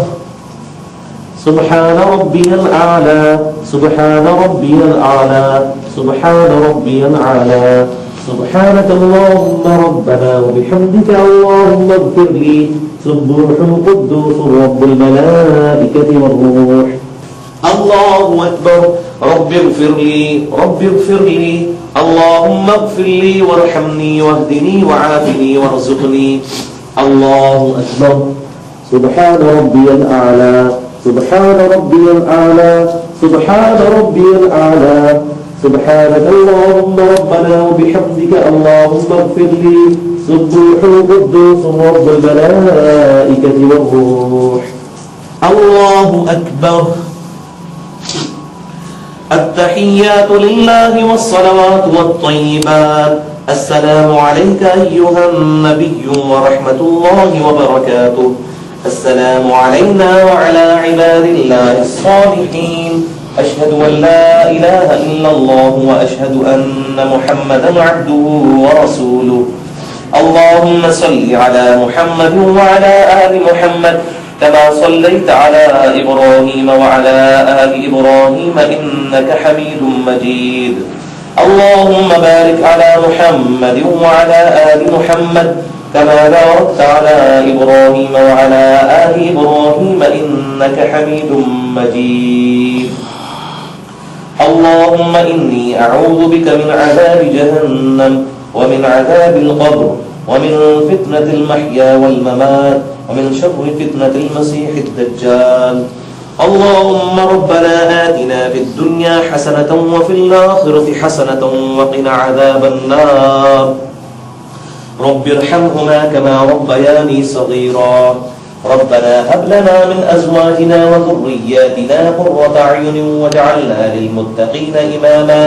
Speaker 3: سبحان ربي الأعلى سبحان ربي الأعلى سبحان ربي الأعلى سبحانك اللهم ربنا وبحمدك اللهم اغفر لي سبوح قدوس رب الملائكة والروح. الله أكبر. رب اغفر لي رب اغفر لي اللهم اغفر لي وارحمني واهدني وعافني وارزقني. الله أكبر. سبحان ربي الأعلى سبحان ربي الأعلى سبحان ربي الأعلى سبحانك اللهم ربنا وبحمدك اللهم اغفر لي سبوح قدوس رب الملائكة والروح. الله أكبر. التحيات لله والصلوات والطيبات. السلام عليك أيها النبي ورحمة الله وبركاته. السلام علينا وعلى عباد الله الصالحين. أشهد أن لا إله إلا الله وأشهد أن محمدا عبده ورسوله. اللهم صل على محمد وعلى آل محمد كما صليت على إبراهيم وعلى آل إبراهيم إنك حميد مجيد. اللهم بارك على محمد وعلى آل محمد كما باركت على إبراهيم وعلى آل إبراهيم إنك حميد مجيد. اللهم إني أعوذ بك من عذاب جهنم ومن عذاب القبر ومن فتنة المحيا والممات ومن شر فتنة المسيح الدجال. اللهم ربنا آتنا في الدنيا حسنة وفي الآخرة حسنة وقنا عذاب النار. رب ارحمهما كما ربياني صغيرا. ربنا هب لنا من أزواجنا وذرياتنا قرة أعين واجعلنا للمتقين إماما.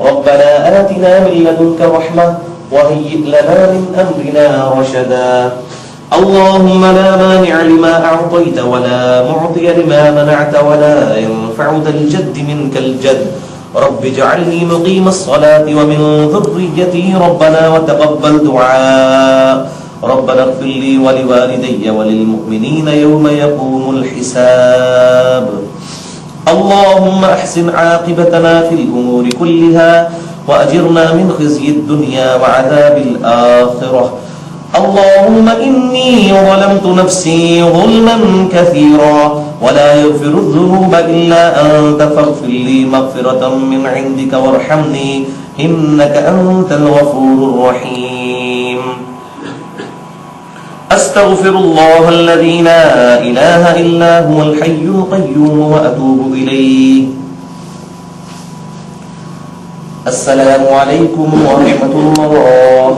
Speaker 3: ربنا آتنا من لدنك رحمة وهيئ لنا من أمرنا رشدا. اللهم لا مانع لما أعطيت ولا معطي لما منعت ولا ينفع ذا الجد منك الجد. رب اجعلني مقيم الصلاة ومن ذريتي ربنا وتقبل دعاء. ربنا اغفر لي ولوالدي وللمؤمنين يوم يقوم الحساب. اللهم أحسن عاقبتنا في الأمور كلها وأجرنا من خزي الدنيا وعذاب الآخرة. اللهم إني ظلمت نفسي ظلما كثيرا ولا يغفر الذنوب إلا أنت فاغفر لي مغفرة من عندك وارحمني إنك أنت الغفور الرحيم. أستغفر الله الذي لا إله إلا هو الحي القيوم وأتوب إليه. السلام عليكم ورحمة الله.